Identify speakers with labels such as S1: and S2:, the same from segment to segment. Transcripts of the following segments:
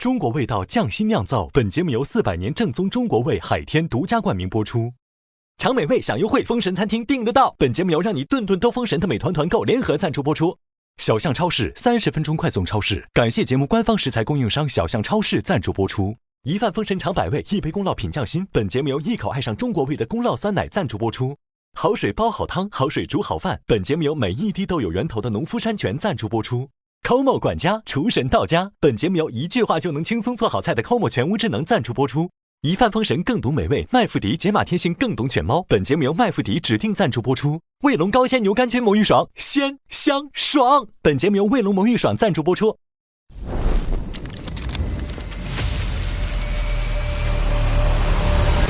S1: 中国味道匠心酿造，本节目由400年正宗中国味海天独家冠名播出。尝美味享优惠，封神餐厅订得到。本节目由让你顿顿都封神的美团团购联合赞助播出。小象超市30分钟快送超市，感谢节目官方食材供应商小象超市赞助播出。一饭封神尝百味，一杯宫酪品匠心。本节目由一口爱上中国味的宫酪酸奶赞助播出。好水煲好汤，好水煮好饭。本节目由每一滴都有源头的农夫山泉赞助播出。Como 管家厨神到家，本节目由一句话就能轻松做好菜的 Como 全屋智能赞助播出。一饭封神更懂美味，麦麸迪解码贴心更懂犬猫。本节目由麦麸迪指定赞助播出。卫龙高鲜牛肝菌魔芋爽，鲜香爽。本节目由卫龙魔芋爽赞助播出。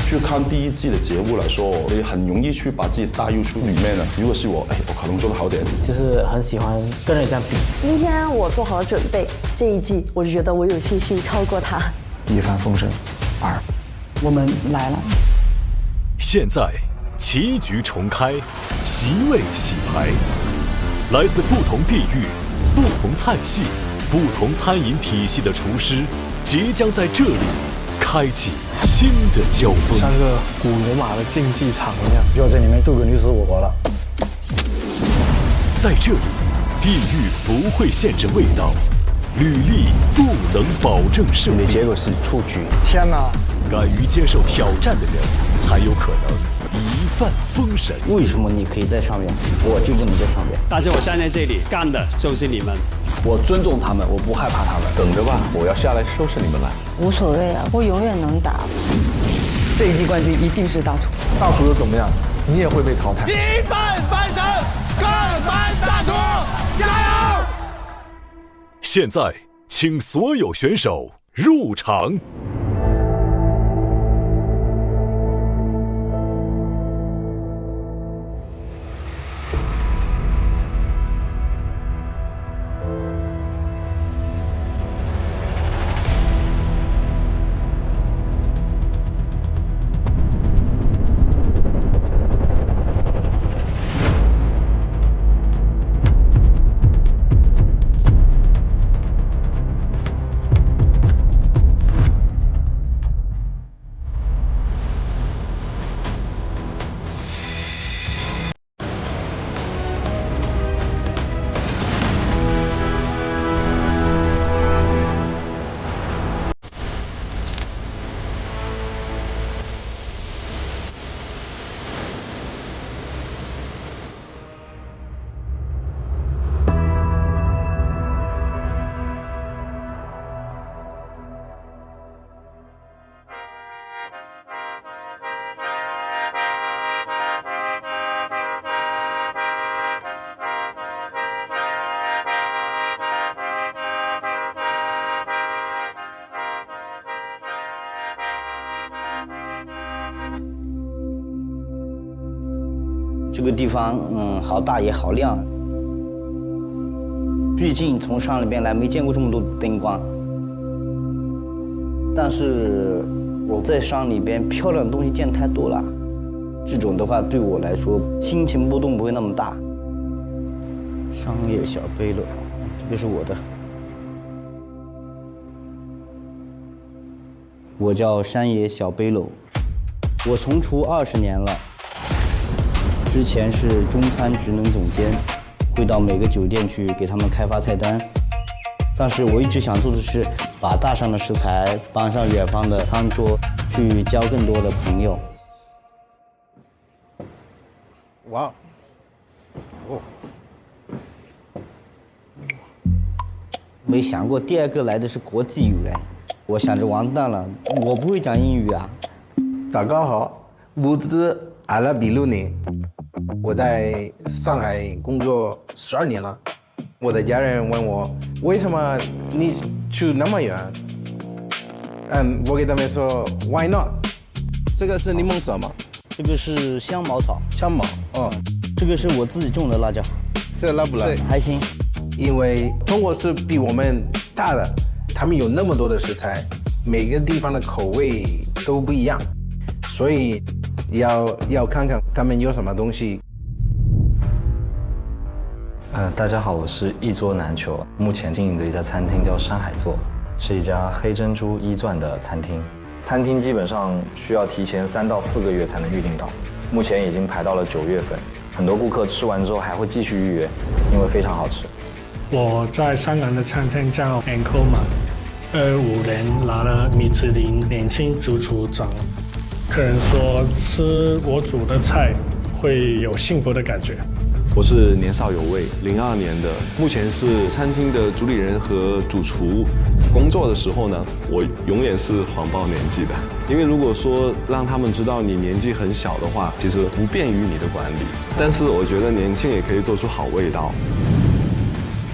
S2: 去看第一季的节目来说，我也很容易去把自己带入出里面的。如果是我，我可能做得好点。
S3: 就是很喜欢跟人家比。
S4: 今天我做好了准备，这一季我就觉得我有信心超过他。
S5: 一帆风顺2，
S6: 我们来了。
S1: 现在棋局重开，席位洗牌，来自不同地域、不同菜系、不同餐饮体系的厨师，即将在这里开启新的交锋，
S5: 像个古罗马的竞技场一样，就要在里面度个你死我活了。
S1: 在这里，地域不会限制味道，履历不能保证胜利。
S5: 结果是出局。
S2: 天哪！
S1: 敢于接受挑战的人，才有可能一帆风神。
S3: 为什么你可以在上面，我就不能在上面？
S7: 但是我站在这里干的就是你们。
S5: 我尊重他们，我不害怕他们。
S8: 等着吧，我要下来收拾你们来。
S6: 无所谓啊，我永远能打。这一季冠军一定是大厨。
S5: 大厨又怎么样？你也会被淘汰。
S9: 一帆风神，各翻大厨，加油！
S1: 现在，请所有选手入场。
S3: 这个地方，好大也好亮。毕竟从山里边来，没见过这么多灯光。但是我在山里边漂亮的东西见太多了，这种的话对我来说心情波动不会那么大。商业小背篓，这个是我的。我叫山野小背篓，我从厨20年了。之前是中餐职能总监，会到每个酒店去给他们开发菜单。但是我一直想做的是把大山的食材搬上远方的餐桌，去交更多的朋友。
S5: 哇，哦，
S3: 没想过第2个来的是国际友人，我想着完蛋了，我不会讲英语啊。
S5: 大家好，我是阿拉比鲁尼。我在上海工作12年了，我的家人问我为什么你去那么远，我给他们说 Why not？ 这个是柠檬籽吗？
S3: 这个是香茅草。
S5: 香茅，
S3: 这个是我自己种的辣椒。
S5: 这辣不辣？
S3: 还行。
S5: 因为中国是比我们大的，他们有那么多的食材，每个地方的口味都不一样，所以要看看他们有什么东西。
S8: 大家好，我是一桌难求，目前经营的一家餐厅叫山海座。
S10: 是一家黑珍珠一钻的餐厅。餐厅基本上需要提前3到4个月才能预订到，目前已经排到了9月份，很多顾客吃完之后还会继续预约，因为非常好吃。
S11: 我在香港的餐厅叫 Ankoma，25年拿了米其林年轻主厨奖。客人说吃我煮的菜会有幸福的感觉。
S8: 我是年少有为，02年的，目前是餐厅的主理人和主厨。工作的时候呢，我永远是谎报年纪的，因为如果说让他们知道你年纪很小的话，其实不便于你的管理。但是我觉得年轻也可以做出好味道。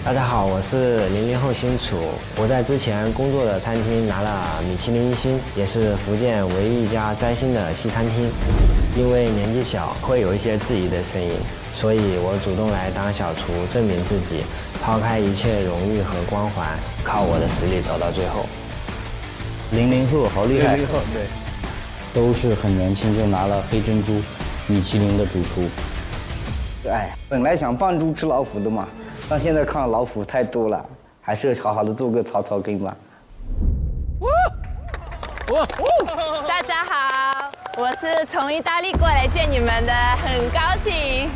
S12: 大家好，我是00后新厨，我在之前工作的餐厅拿了米其林1星，也是福建唯一一家摘星的西餐厅。因为年纪小，会有一些质疑的声音，所以我主动来当小厨，证明自己，抛开一切荣誉和光环，靠我的实力走到最后。
S3: 00后好厉害，
S5: 00后对，
S3: 都是很年轻就拿了黑珍珠、米其林的主厨。哎，本来想放猪吃老虎的嘛，但现在看老虎太多了，还是好好的做个草草根吧。
S13: 大家好，我是从意大利过来见你们的，很高兴。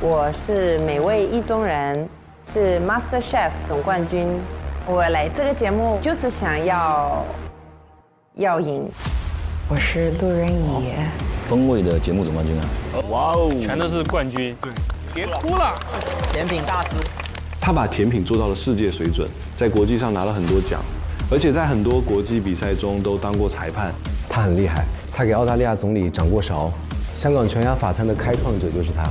S14: 我是美味意中人，是 Master Chef 总冠军。我来这个节目就是想要赢。我是路人乙，
S3: 风味的节目总冠军啊！
S7: 哇哦，全都是冠军。
S9: 对，别哭了，
S6: 甜品大师。
S8: 他把甜品做到了世界水准，在国际上拿了很多奖，而且在很多国际比赛中都当过裁判。
S15: 他很厉害，他给澳大利亚总理掌过勺，香港全鸭法餐的开创者就是他。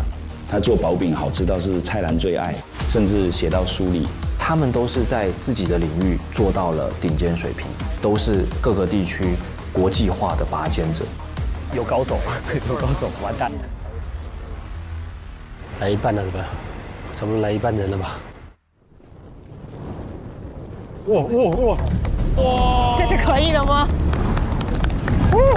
S16: 他做薄饼好吃到是蔡澜最爱，甚至写到书里。
S10: 他们都是在自己的领域做到了顶尖水平，都是各个地区国际化的拔尖者。
S6: 有高手，有高手，完蛋！
S17: 来一半了，对吧？差不多来一半人了吧？
S13: 哇！这是可以的吗？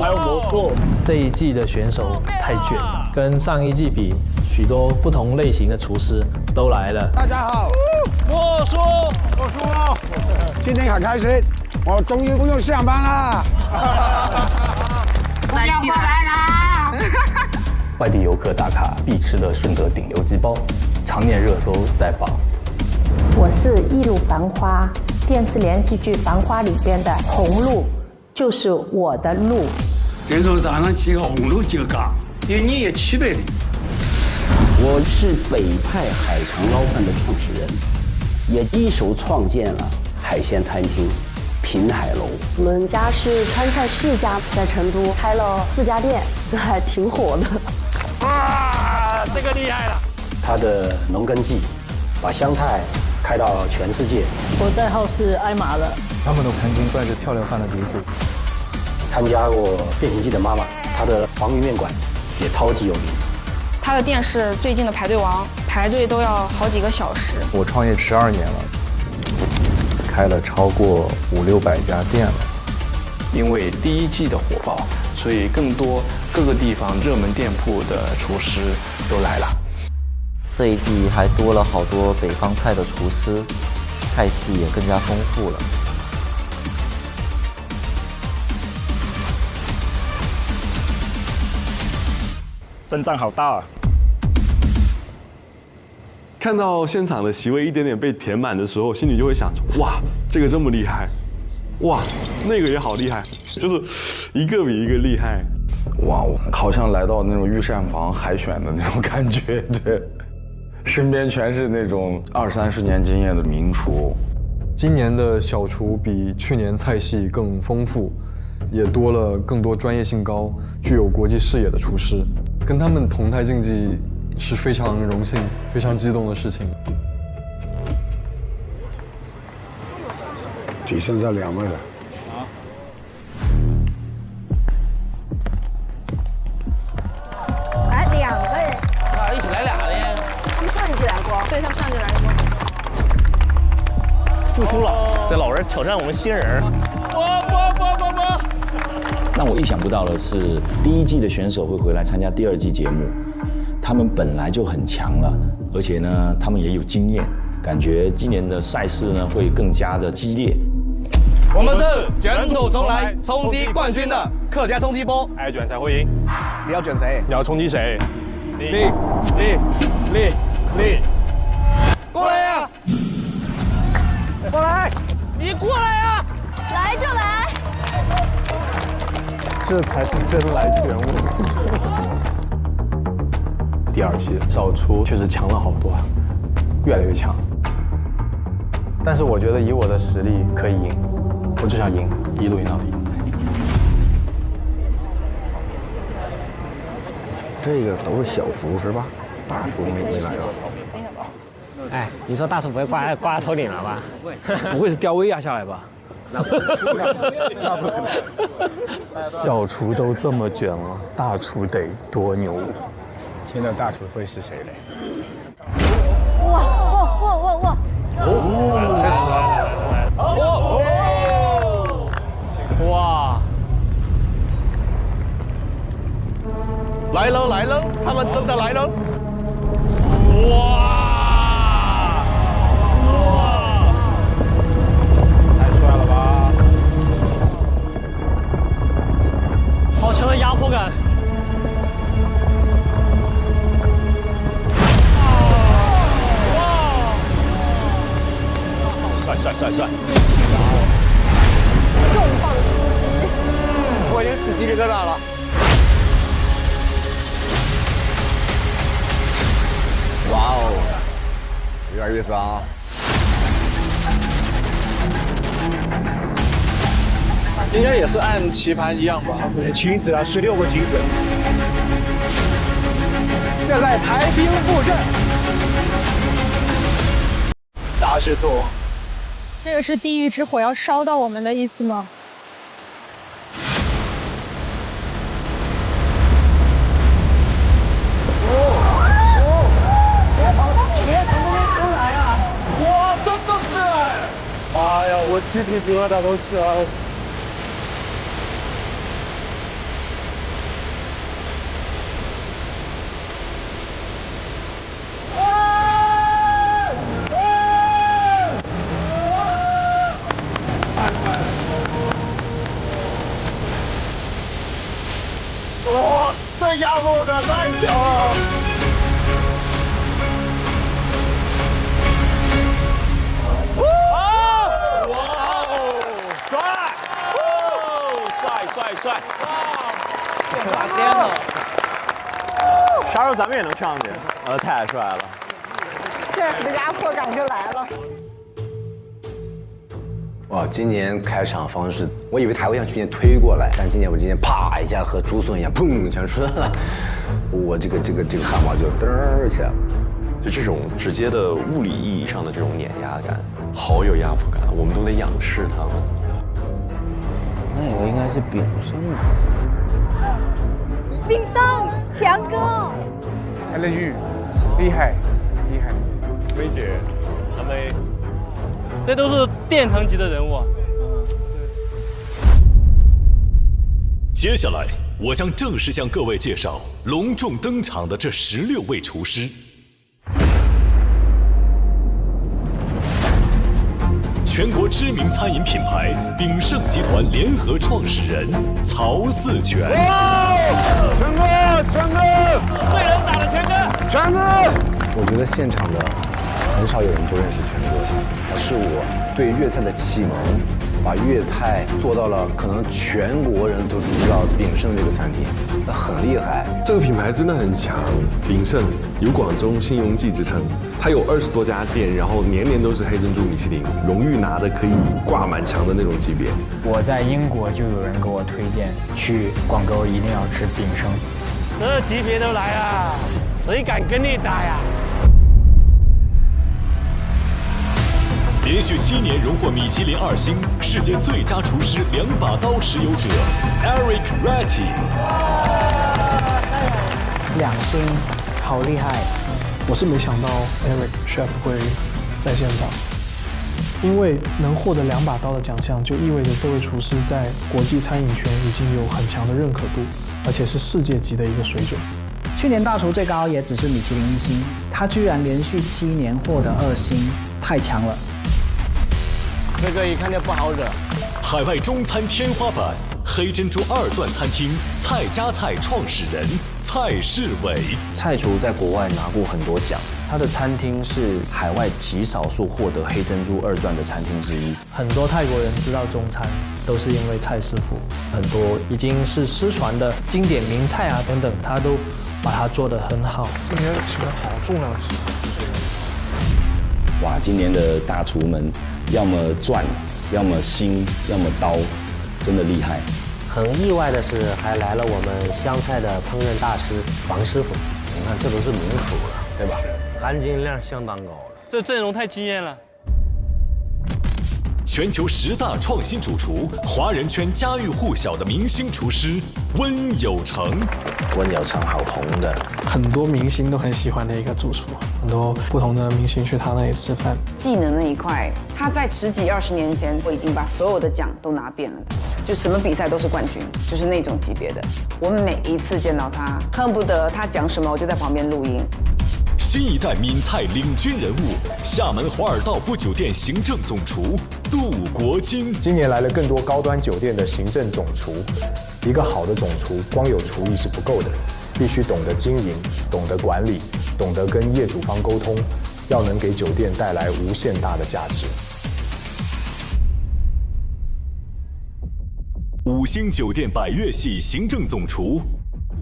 S18: 还有魔术。这一季的选手太卷了，跟上一季比，许多不同类型的厨师都来了。
S9: 大家好，我输了，今天很开心，我终于不用上班了。
S13: 我要回来啦！
S10: 外地游客打卡必吃的顺德顶流鸡煲，常年热搜在榜。
S19: 我是一路繁花电视连续剧《繁花》里边的红路，就是我的路。
S20: 这种早上起个红路就搞，因为你也区别的。
S16: 我是北派海肠捞饭的创始人，也一手创建了海鲜餐厅品海楼。
S4: 我们家是川菜世家，在成都开了4家店，还挺火的。
S9: 哇，这个厉害了！
S17: 他的农耕记把湘菜开到全世界。
S6: 我代号是艾玛了。
S10: 他们的餐厅算是漂亮饭的鼻祖。
S17: 参加过《变形记》的妈妈，她的黄鱼面馆也超级有名。
S21: 他的店是最近的排队王，排队都要好几个小时。
S10: 我创业12年了，开了超过500-600家店了。
S22: 因为第一季的火爆，所以更多各个地方热门店铺的厨师都来了。
S23: 这一季还多了好多北方菜的厨师，菜系也更加丰富了。
S7: 阵仗好大啊！
S8: 看到现场的席位一点点被填满的时候，心里就会想着：哇，这个这么厉害，哇，那个也好厉害，就是一个比一个厉害。
S2: 哇，好像来到那种御膳房海选的那种感觉，对，身边全是那种20-30年经验的名厨。
S24: 今年的小厨比去年菜系更丰富，也多了更多专业性高、具有国际视野的厨师。跟他们同台竞技是非常荣幸、非常激动的事情。
S9: 只剩下2位了。
S13: 来2位，
S6: 那一起来2位。
S13: 他们上一季来过，对，他们上一季来过。
S7: 复出了，这老人挑战我们新人。
S16: 不！让我意想不到的是，第1季的选手会回来参加第2季节目，他们本来就很强了，而且呢，他们也有经验，感觉今年的赛事呢会更加的激烈。
S1: 我们是卷土重来，冲击冠军的客家冲击波。
S7: 爱卷才会赢。
S1: 你要卷谁？
S7: 你要冲击谁？
S1: 力，过来呀！过来！
S7: 你过来呀！
S13: 来就来。
S24: 这才是真来卷我。
S17: 第2期小厨确实强了好多，越来越强。但是我觉得以我的实力可以赢，我就想赢，一路赢到底。
S15: 这个都是小厨是吧？大厨没来啊？
S5: 哎，你说大厨不会挂头顶了吧？
S1: 不会是吊威亚下来吧？
S15: 那不可能。
S24: 小厨都这么卷了，大厨得多牛！
S17: 现在大厨会是谁嘞？
S13: 哇！
S1: 开始了！
S7: 哇！
S1: 来喽！他们真的来喽！
S7: 太帅了吧！
S5: 好强的压迫感！
S7: 帅！
S13: 重磅出击！
S1: 我已经起鸡皮疙瘩了。
S15: 哇哦，有点意思啊！
S1: 应该也是按棋盘一样吧？
S7: 棋子啊，16个棋子。
S1: 现在排兵布阵，大事做。
S21: 这个是地狱之火要烧到我们的意思吗？
S1: 哇，真的是！哎呀，我鸡皮疙瘩都起来了。哇，这压迫感太强了！
S7: 帅！
S5: 哇，天哪！
S7: 啥时候咱们也能上去？太帅了！
S13: chef 的压迫感就来了。
S16: 哇，今年开场方式，我以为他会像去年推过来，但今年啪一下和竹笋一样，砰全出来了，我这个汉堡就嘚儿起来了。
S8: 就这种直接的物理意义上的这种碾压感，好有压迫感，我们都得仰视他们。
S3: 那个应该是炳胜吧？
S13: 炳胜，强哥，
S9: 海雷玉，厉害。
S7: 薇姐，阿妹，这都是殿堂级的人物啊。
S11: 接下来，我将正式向各位介绍隆重登场的这16位厨师。全国知名餐饮品牌炳胜集团联合创始人曹四全。
S9: 全哥，
S7: 最能打的全哥。
S15: 我觉得现场的很少有人不认识全哥，他是我对粤菜的启蒙，把粤菜做到了可能全国人都知道炳胜这个餐厅，那很厉害。
S8: 这个品牌真的很强，炳胜有广州新荣记之称，它有20多家店，然后年年都是黑珍珠米其林，荣誉拿的可以挂满墙的那种级别。
S12: 我在英国就有人给我推荐，去广州一定要吃炳胜。
S7: 这级别都来啊，谁敢跟你打呀？
S11: 连续7年荣获米其林2星、世界最佳厨师2把刀持有者 Eric Ratti。
S25: 2星，好厉害！
S26: 我是没想到 Eric Chef 会在现场，因为能获得2把刀的奖项，就意味着这位厨师在国际餐饮圈已经有很强的认可度，而且是世界级的一个水准。
S25: 去年大厨最高也只是米其林1星，他居然连续7年获得2星，太强了。
S7: 这个一看就不好惹。
S11: 海外中餐天花板，黑珍珠二钻餐厅蔡家菜创始人蔡世伟。
S4: 蔡厨在国外拿过很多奖，他的餐厅是海外极少数获得黑珍珠二钻的餐厅之一。
S26: 很多泰国人知道中餐，都是因为蔡师傅。很多已经是失传的经典名菜啊等等，他都把它做得很好。今年请了好重量级。
S3: 哇，今年的大厨们，要么钻，要么心，要么刀，真的厉害。
S5: 很意外的是，还来了我们湘菜的烹饪大师王师傅。你看，这都是名厨了，对吧？含金量相当高了。
S7: 这阵容太惊艳了。
S11: 全球10大创新主厨，华人圈家喻户晓的明星厨师温有成。
S15: 温有成好红的，
S26: 很多明星都很喜欢的一个主厨，很多不同的明星去他那里吃饭。
S6: 技能那一块，他在10几20年前，我已经把所有的奖都拿遍了的，就什么比赛都是冠军，就是那种级别的。我们每一次见到他，恨不得他讲什么，我就在旁边录音。
S11: 新一代闽菜领军人物，厦门华尔道夫酒店行政总厨杜国金。
S17: 今年来了更多高端酒店的行政总厨。一个好的总厨，光有厨艺是不够的，必须懂得经营，懂得管理，懂得跟业主方沟通，要能给酒店带来无限大的价值。
S11: 5星酒店百越系行政总厨，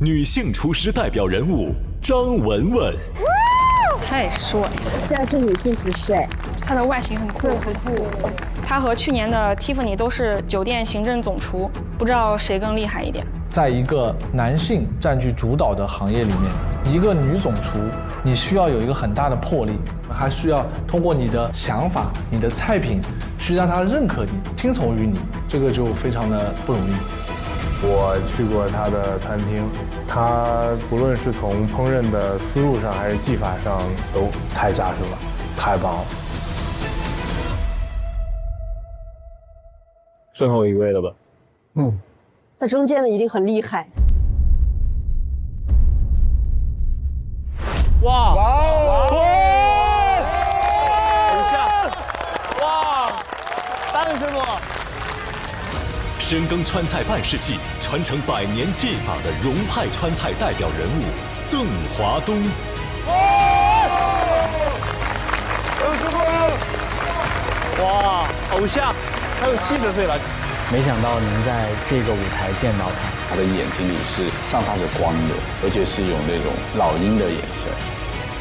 S11: 女性厨师代表人物张文文。
S21: 太帅了！
S10: 这是女性厨师哎，
S21: 她的外形很酷，很酷。她和去年的 Tiffany 都是酒店行政总厨，不知道谁更厉害一点。
S14: 在一个男性占据主导的行业里面，一个女总厨，你需要有一个很大的魄力，还需要通过你的想法、你的菜品，去让他认可你、听从于你，这个就非常的不容易。
S24: 我去过他的餐厅，他不论是从烹饪的思路上还是技法上，都太扎实了，太棒了。最后一位了吧？
S10: 在中间的一定很厉害。
S7: 哇！
S1: 等一下！哇！大力师傅。
S11: 深耕川菜半世纪，传承100年技法的荣派川菜代表人物邓华东。
S1: 邓师傅！哇，偶像，他有70岁了。
S12: 没想到能在这个舞台见到他。
S2: 他的眼睛里是散发着光的，而且是有那种老鹰的眼神。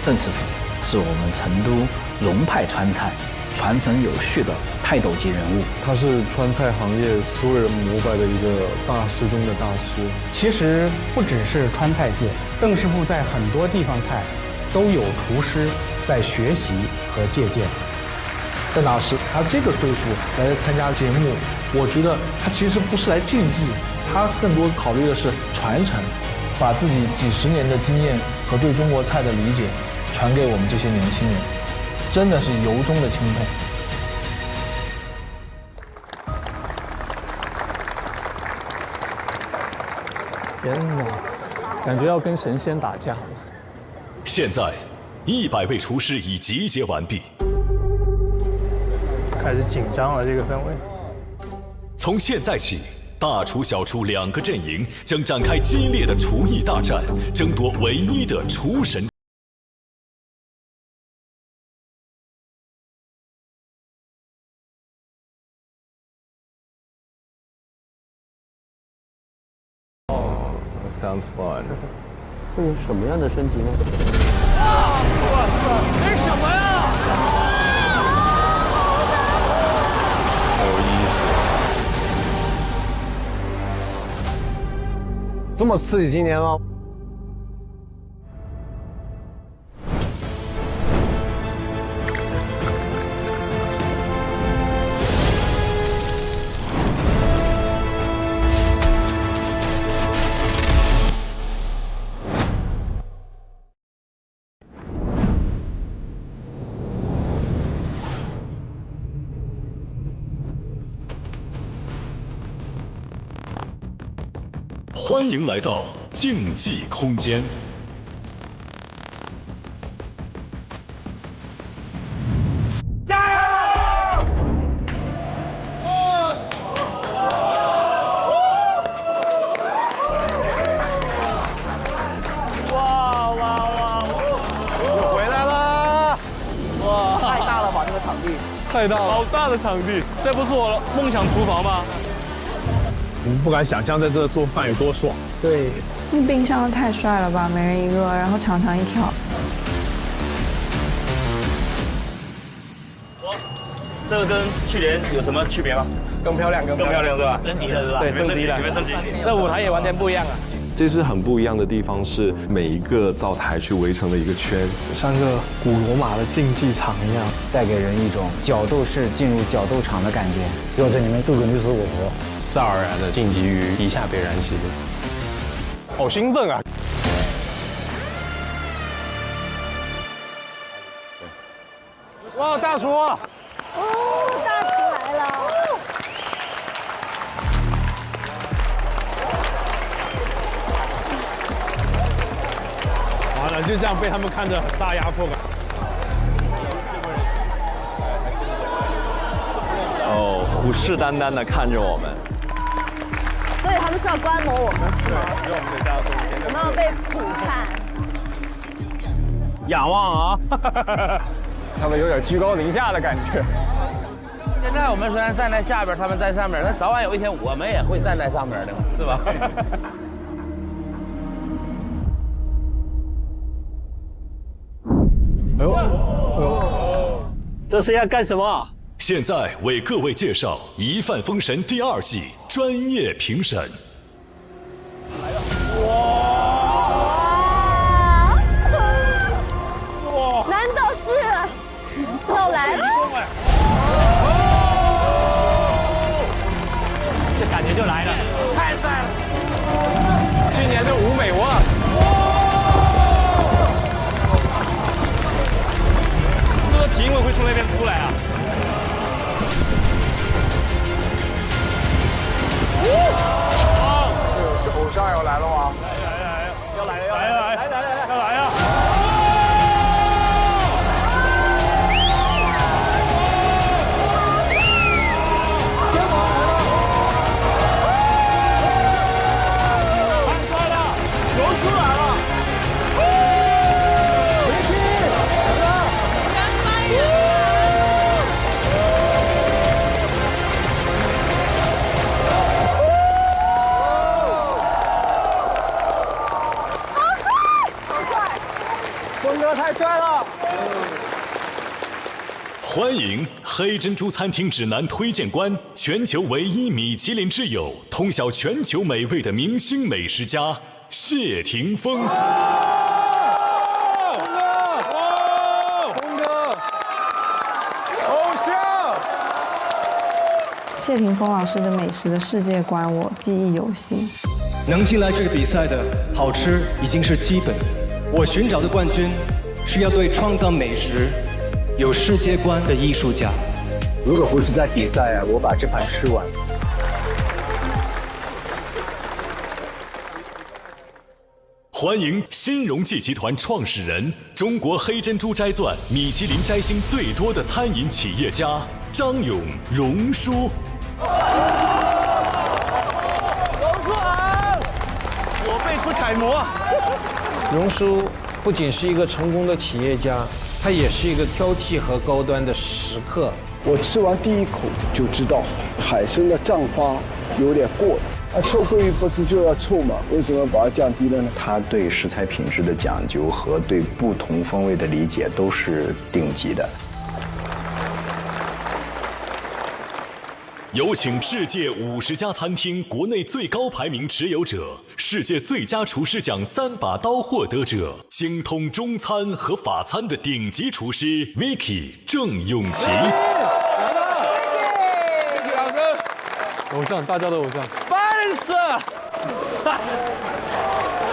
S3: 郑师傅是我们成都荣派川菜传承有序的泰斗级人物，
S24: 他是川菜行业所有人膜拜的一个大师中的大师。
S12: 其实不只是川菜界，邓师傅在很多地方菜都有厨师在学习和借鉴。
S14: 邓老师他这个岁数来参加节目，我觉得他其实不是来竞技，他更多考虑的是传承，把自己几10年的经验和对中国菜的理解传给我们这些年轻人，真的是由衷的钦佩。
S26: 天哪，感觉要跟神仙打架了。
S11: 现在，100位厨师已集结完毕，
S26: 开始紧张了，这个氛围。
S11: 从现在起，大厨小厨2个阵营将展开激烈的厨艺大战，争夺唯一的厨神。
S8: Sounds fun。
S5: 会有什么样的升级呢？
S1: 这是什么呀？
S8: 好有意思。
S15: 这么刺激今年吗？
S11: 欢迎来到竞技空间。
S1: 加油！
S16: 场地，
S24: 太大了，
S7: 好大的场地，这不是我梦想厨房吗？
S16: 你们不敢想象在这做饭有多爽。
S25: 对，
S18: 那冰箱太帅了吧，每人一个，然后长长一条。
S1: 这个跟去年有什么区别吗？
S16: 更漂亮，
S1: 更漂亮是吧？
S16: 升级了是吧？
S1: 对，升级了，你们升级。
S16: 这舞台也完全不一样了。
S8: 这次很不一样的地方是每一个灶台去围成了一个圈，
S26: 像个古罗马的竞技场一样，
S3: 带给人一种角斗士进入角斗场的感觉。又在里面斗个你死我活，
S16: 自然而然的晋级于地下被燃系列。好兴奋啊！哇，大厨！哦，
S10: 大厨来了！
S16: 完了，就这样被他们看着很大压迫感。
S1: 哦，虎视眈眈的看着我们。
S10: 所以他们是要观摩我们是吗？我们要被俯瞰。
S16: 仰望啊！
S9: 他们有点居高临下的感觉。
S16: 现在我们虽然站在下边，他们在上面，但早晚有一天我们也会站在上面的，是吧？
S1: 哎呦，这是要干什么？
S11: 现在为各位介绍《一饭封神》第2季专业评审。
S10: 难道是又来了？
S1: 这感觉就来了，
S16: 太帅了！今年的舞美哇！这个评委会从那边出来啊？
S9: 是偶像要来了吗？
S16: 要来啊！
S1: 太帅了！
S11: 欢迎黑珍珠餐厅指南推荐官，全球唯一米其林之友，通晓全球美味的明星美食家谢霆锋。
S9: 峰哥，偶像！
S18: 谢霆锋老师的美食的世界观，我记忆犹新。
S19: 能进来这个比赛的，好吃已经是基本。我寻找的冠军是要对创造美食有世界观的艺术家。
S5: 如果不是在比赛啊，我把这盘吃完。
S11: 欢迎新荣记集团创始人、中国黑珍珠摘钻、米其林摘星最多的餐饮企业家张勇荣叔。
S16: 荣叔好，
S1: 我辈子楷模。
S20: 荣叔不仅是一个成功的企业家，他也是一个挑剔和高端的食客。
S9: 我吃完第一口就知道，海参的胀发有点过了。臭鳜鱼不是就要臭吗？为什么把它降低了呢？
S15: 他对食材品质的讲究和对不同风味的理解都是顶级的。
S11: 有请世界50家餐厅国内最高排名持有者、世界最佳厨师奖3把刀获得者、精通中餐和法餐的顶级厨师 Vicky 郑永琪。
S24: 偶像，大家的偶像。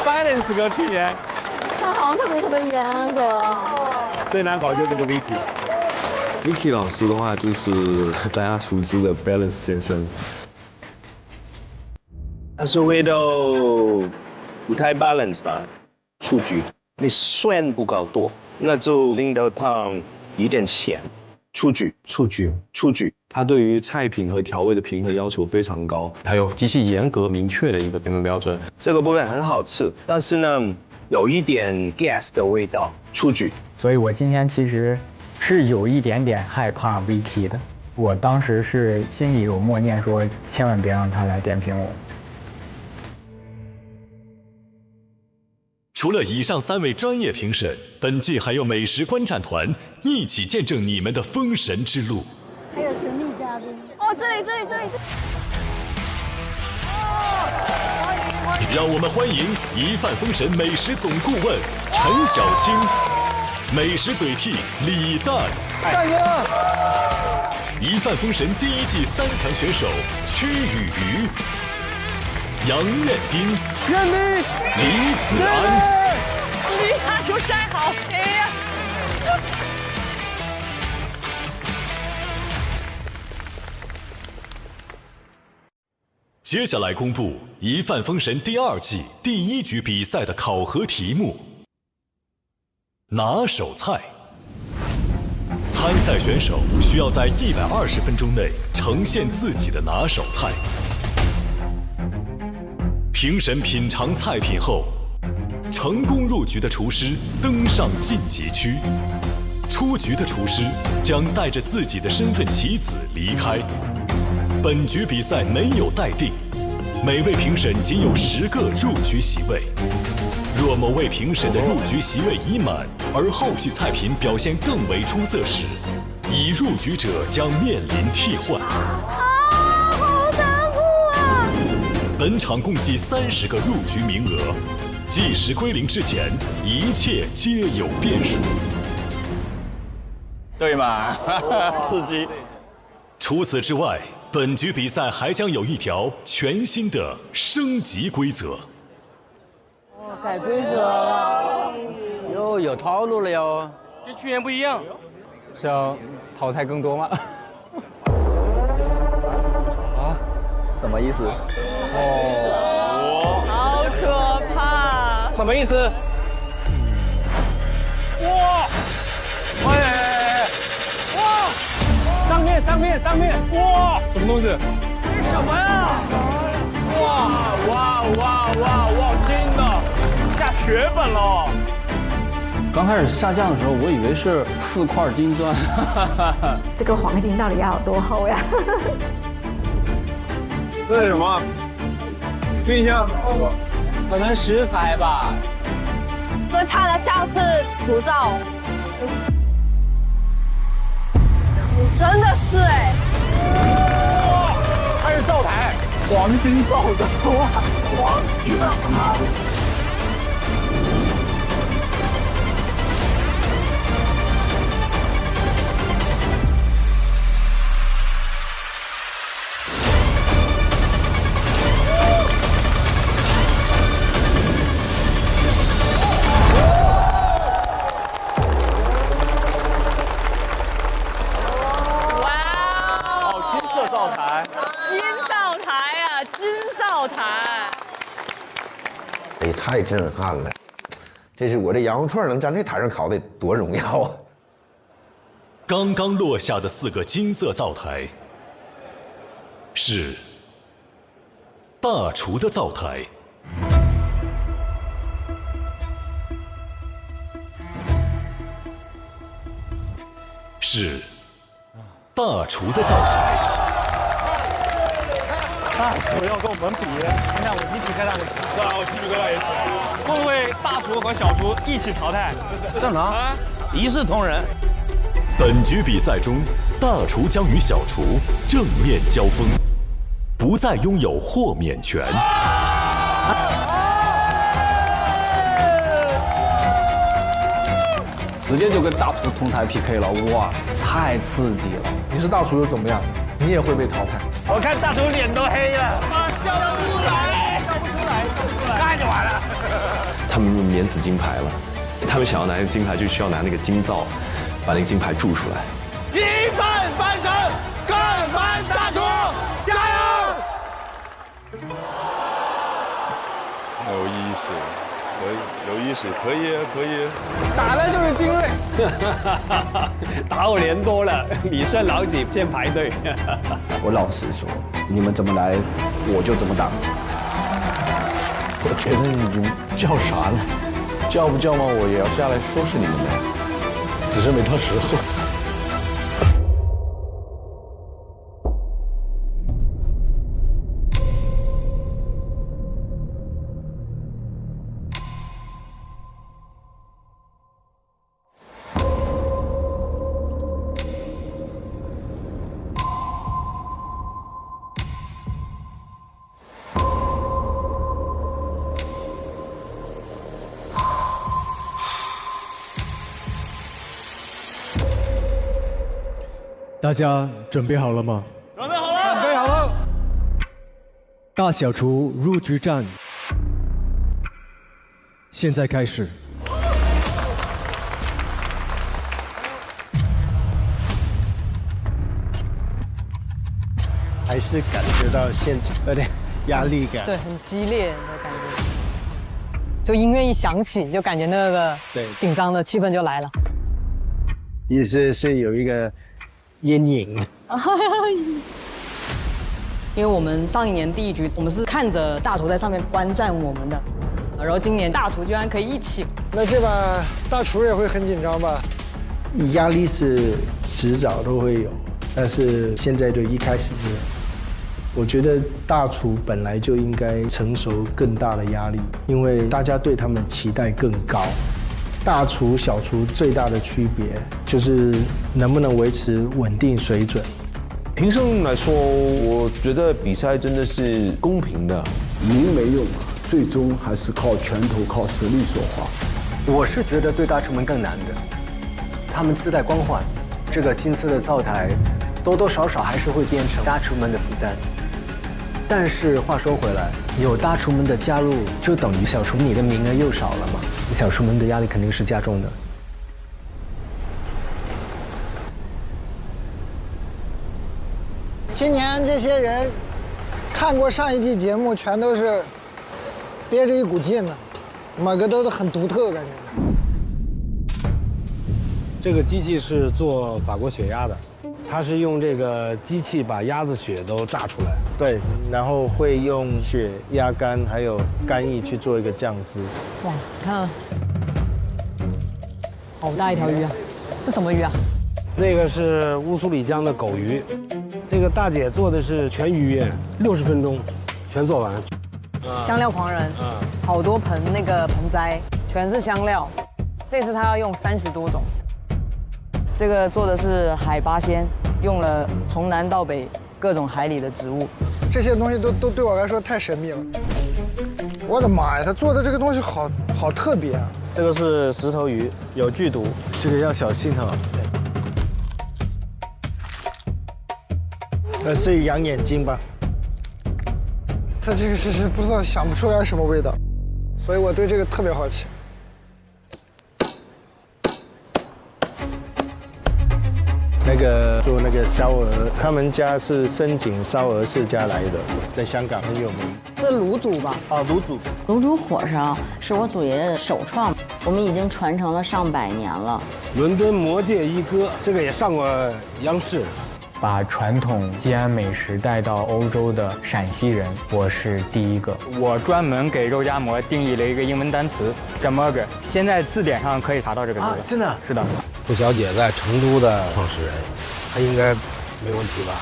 S16: Balance 哥去年，
S10: 他好像特别严格。
S16: 最难搞就是这个 Vicky。Vicky
S8: 老师的话就是大家熟知的 Balance 先生。
S1: 他是为了不太 balance 的出局，你蒜不够多，那就令到它有点咸。出局。
S8: 他对于菜品和调味的平衡要求非常高，还有极其严格明确的一个评分标准。
S1: 这个部分很好吃，但是呢，有一点 gas 的味道，出局。
S22: 所以我今天其实
S4: 是有一点点害怕 Vicky 的。我当时是心里有默念说，千万别让他来点评我。
S11: 除了以上3位专业评审，本季还有美食观战团一起见证你们的封神之路。
S6: 还有神秘嘉宾
S10: 哦，这里。
S11: 让我们欢迎一饭封神美食总顾问陈小青，美食嘴替李诞，
S6: 加油！
S11: 一饭封神第1季3强选手屈雨瑜、杨彦丁、李子安。
S6: 李大厨晒好黑呀！
S11: 接下来公布《一饭封神》第2季第1局比赛的考核题目：拿手菜。参赛选手需要在120分钟内呈现自己的拿手菜。评审品尝菜品后，成功入局的厨师登上晋级区，出局的厨师将带着自己的身份棋子离开。本局比赛没有待定，每位评审仅有10个入局席位。若某位评审的入局席位已满，而后续菜品表现更为出色时，已入局者将面临替换。
S6: 好残酷啊！
S11: 本场共计30个入局名额，计时归零之前，一切皆有变数。
S7: 对嘛？刺激。
S11: 除此之外，本局比赛还将有一条全新的升级规则。
S6: 改规则了，
S16: 哟，有套路了哟，
S7: 跟去年不一样。
S4: 是要淘汰更多吗？
S16: 啊？什么意思？
S6: 好可怕！
S7: 什么意思？哇！哎！哇！上面！哇！什么东西？这是什么呀？哇！真的下血本了！
S20: 刚开始下降的时候，我以为是4块金砖。
S10: 这个黄金到底要有多厚呀？
S9: 这是什么？冰箱？
S7: 可能食材吧。
S6: 这看着像是厨灶。真的是哎！
S7: 哇，它是灶台，黄金灶的哇，黄金啊！
S15: 太震撼了！这是我这羊肉串能站这台上烤的多荣耀啊！
S11: 刚刚落下的4个金色灶台是大厨的灶台，是大厨的灶台。
S7: 大厨要跟我们比，你看我鸡皮疙瘩都起来。是啊，我鸡皮疙瘩也起来了。会不会大厨和小厨一起淘汰？
S16: 正常，一视同仁。
S11: 本局比赛中，大厨将与小厨正面交锋，不再拥有豁免权。
S20: 直接就跟大厨同台 PK 了，哇，太刺激了！
S24: 你是大厨又怎么样？你也会被淘汰。
S7: 我看大厨脸都黑了，笑不出来，看就完了。
S8: 他们免死金牌了，他们想要拿那个金牌，就需要拿那个金灶把那个金牌铸出来。
S6: 一饭翻身，干翻大厨，加油！
S13: 有意思，有意思，可以，可以。
S7: 打的就是精锐，打我人多了，你剩老几先排队。
S3: 我老实说，你们怎么来，我就怎么打。
S8: 我觉得你们叫啥呢？叫不叫嘛，我也要下来说是你们的，只是没到时候。
S19: 大家准备好了吗？
S6: 准备好了，
S20: 准备好了。
S19: 大小厨入局战，现在开始。
S9: 还是感觉到现场有点压力感。
S2: 对，很激烈的感觉。就音乐一响起，就感觉那个紧张的气氛就来了。
S9: 意思是有一个阴影。
S2: 因为我们上一年第1局，我们是看着大厨在上面观战我们的，然后今年大厨居然可以一起。
S26: 那这把大厨也会很紧张吧？
S9: 压力是迟早都会有，但是现在就一开始就。我觉得大厨本来就应该承受更大的压力，因为大家对他们期待更高。大厨、小厨最大的区别就是能不能维持稳定水准。
S1: 评审来说，我觉得比赛真的是公平的。
S9: 赢没用啊，最终还是靠拳头、靠实力说话。
S3: 我是觉得对大厨们更难的，他们自带光环，这个金色的灶台多多少少还是会变成大厨们的负担。但是话说回来，有大厨们的加入，就等于小厨你的名额又少了嘛，小厨们的压力肯定是加重的。
S26: 今年这些人看过上一季节目，全都是憋着一股劲呢，每个都是很独特的感觉。
S20: 这个机器是做法国血鸭的，它是用这个机器把鸭子血都榨出来。
S9: 对，然后会用血、鸭肝还有干液去做一个酱汁。
S2: 哇，你看，好大一条鱼啊！这什么鱼啊？
S20: 那个是乌苏里江的狗鱼，这个大姐做的是全鱼宴，60分钟全做完。
S2: 香料狂人，好多盆那个盆栽全是香料，这次他要用30多种。这个做的是海八鲜，用了从南到北各种海里的植物。
S26: 这些东西都对我来说太神秘了。我的妈呀，他做的这个东西好特别啊！
S3: 这个是石头鱼，有剧毒，这个要小心哈。
S9: 是羊眼睛吧？
S26: 它这个是不知道想不出来什么味道，所以我对这个特别好奇。
S9: 那个做那个烧鹅，他们家是深井烧鹅世家来的，在香港很有名。
S2: 这卤煮吧？
S9: 啊，卤煮。
S12: 卤煮火烧是我祖爷的首创，我们已经传承了上百年了。
S20: 伦敦魔界一哥，这个也上过央视。
S4: 把传统西安美食带到欧洲的陕西人，我是第一个。我专门给肉夹馍定义了一个英文单词 “gamburger”， 现在字典上可以查到这个字。
S3: 啊，真的？
S4: 是的。
S20: 付小姐在成都的创始人，她应该没问题吧？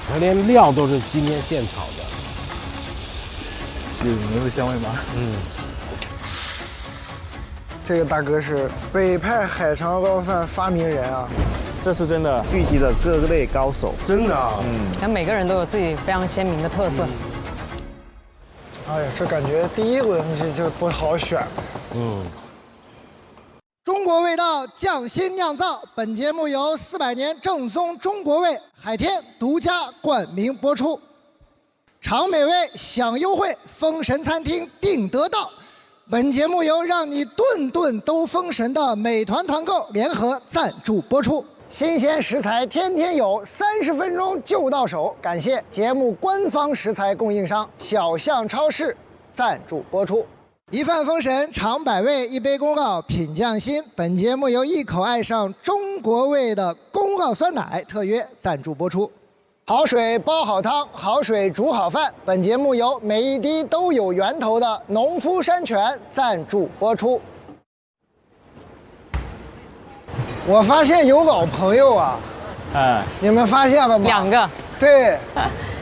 S20: 她连料都是今天现炒的。
S7: 有牛的香味吗？
S26: 这个大哥是北派海肠捞饭发明人啊！
S3: 这是真的，聚集了各类高手，
S20: 真的啊。
S2: 然后每个人都有自己非常鲜明的特色。
S26: 哎呀，这感觉第一轮就不好选。中国味道匠心酿造，本节目由400年正宗中国味海天独家冠名播出。尝美味享优惠，封神餐厅定得到。本节目由让你顿顿都封神的美团团购联合赞助播出。新鲜食材天天有，30分钟就到手。感谢节目官方食材供应商小象超市赞助播出。一饭封神尝百味，一杯公告品匠心。本节目由一口爱上中国味的公告酸奶特约赞助播出。好水煲好汤，好水煮好饭。本节目由每一滴都有源头的农夫山泉赞助播出。我发现有老朋友啊，你们发现了吗
S2: ？2个。
S26: 对，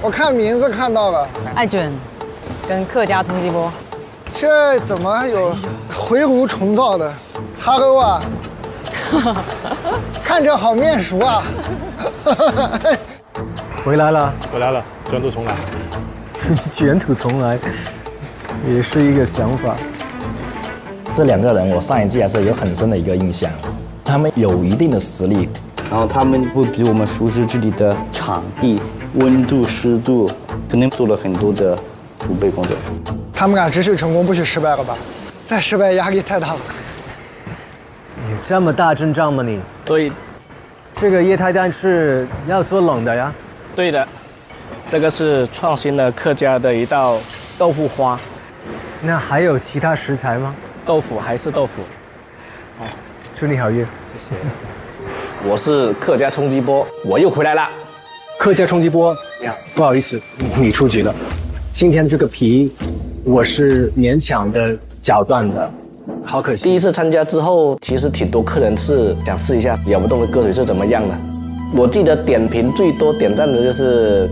S26: 我看名字看到了，
S2: 艾卷，跟客家冲击波。
S26: 这怎么有回炉重造的 ？Hello 啊，看着好面熟啊。
S3: 回来了，
S20: 卷土重来。
S3: 卷土重来，也是一个想法。
S17: 这2个人，我上一季还是有很深的一个印象，他们有一定的实力，
S3: 然后他们会比我们熟悉这里的场地、温度、湿度，肯定做了很多的储备工作。
S14: 他们敢只许成功不许失败了吧？再失败压力太大了。
S17: 你这么大阵仗吗你？
S7: 对，
S17: 这个液态蛋是要做冷的呀？
S7: 对的，这个是创新的客家的一道豆腐花。
S17: 那还有其他食材吗？
S7: 豆腐还是豆腐。
S17: 祝你好运，
S7: 谢谢。我是客家冲击波，我又回来了。
S17: 客家冲击波呀，不好意思，你出局了。今天这个皮，我是勉强的搅断的，好可惜。
S7: 第一次参加之后，其实挺多客人是想试一下咬不动的割水是怎么样的。我记得点评最多点赞的就是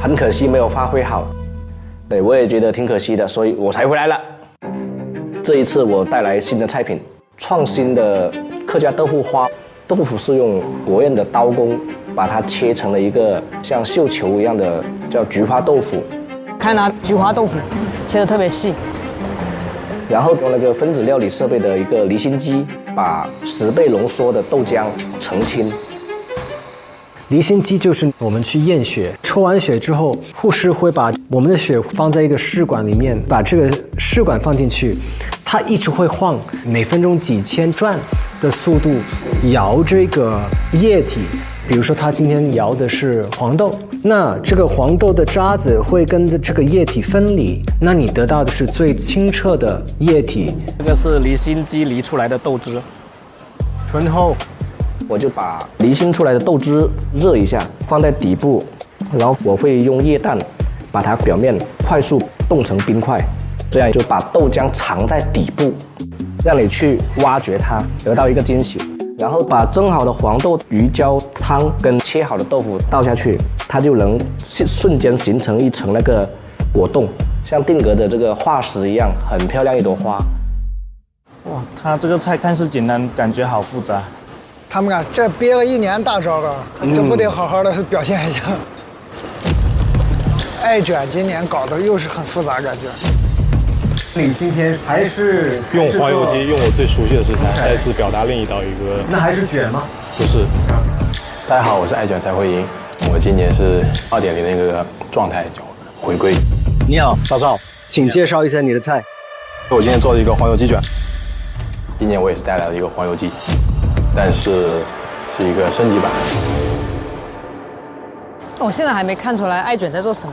S7: 很可惜没有发挥好。对，我也觉得挺可惜的，所以我才回来了。这一次我带来新的菜品，创新的客家豆腐花。豆腐是用国宴的刀工把它切成了一个像绣球一样的叫菊花豆腐。
S2: 看拿菊花豆腐切得特别细，
S7: 然后用那个分子料理设备的一个离心机，把10倍浓缩的豆浆澄清。
S17: 离心机就是我们去验血，抽完血之后，护士会把我们的血放在一个试管里面，把这个试管放进去，它一直会晃，每分钟几千转的速度摇这个液体。比如说他今天摇的是黄豆，那这个黄豆的渣子会跟这个液体分离，那你得到的是最清澈的液体。
S7: 这个是离心机离出来的豆汁，
S17: 醇厚。
S7: 我就把离心出来的豆汁热一下，放在底部，然后我会用液氮把它表面快速冻成冰块，这样就把豆浆藏在底部，让你去挖掘它，得到一个惊喜。然后把蒸好的黄豆鱼胶汤跟切好的豆腐倒下去，它就能瞬间形成一层那个果冻，像定格的这个化石一样，很漂亮一朵花。
S4: 哇，它这个菜看似简单，感觉好复杂。
S14: 他们敢这憋了1年大招了，这不得好好的表现一下。爱卷今年搞得又是很复杂，感觉。
S17: 你今天还是
S21: 用黄油鸡，用我最熟悉的食材，再次表达另一道一个。
S17: 那还是卷吗？
S21: 不是。
S22: 大家好，我是爱卷蔡慧英，我今年是2.0的那个状态就回归。
S17: 你好，
S21: 大少，
S17: 请介绍一下你的菜。
S22: 我今天做了一个黄油鸡卷，今年我也是带来了一个黄油鸡，但是是一个升级版。
S2: 我现在还没看出来爱卷在做什么。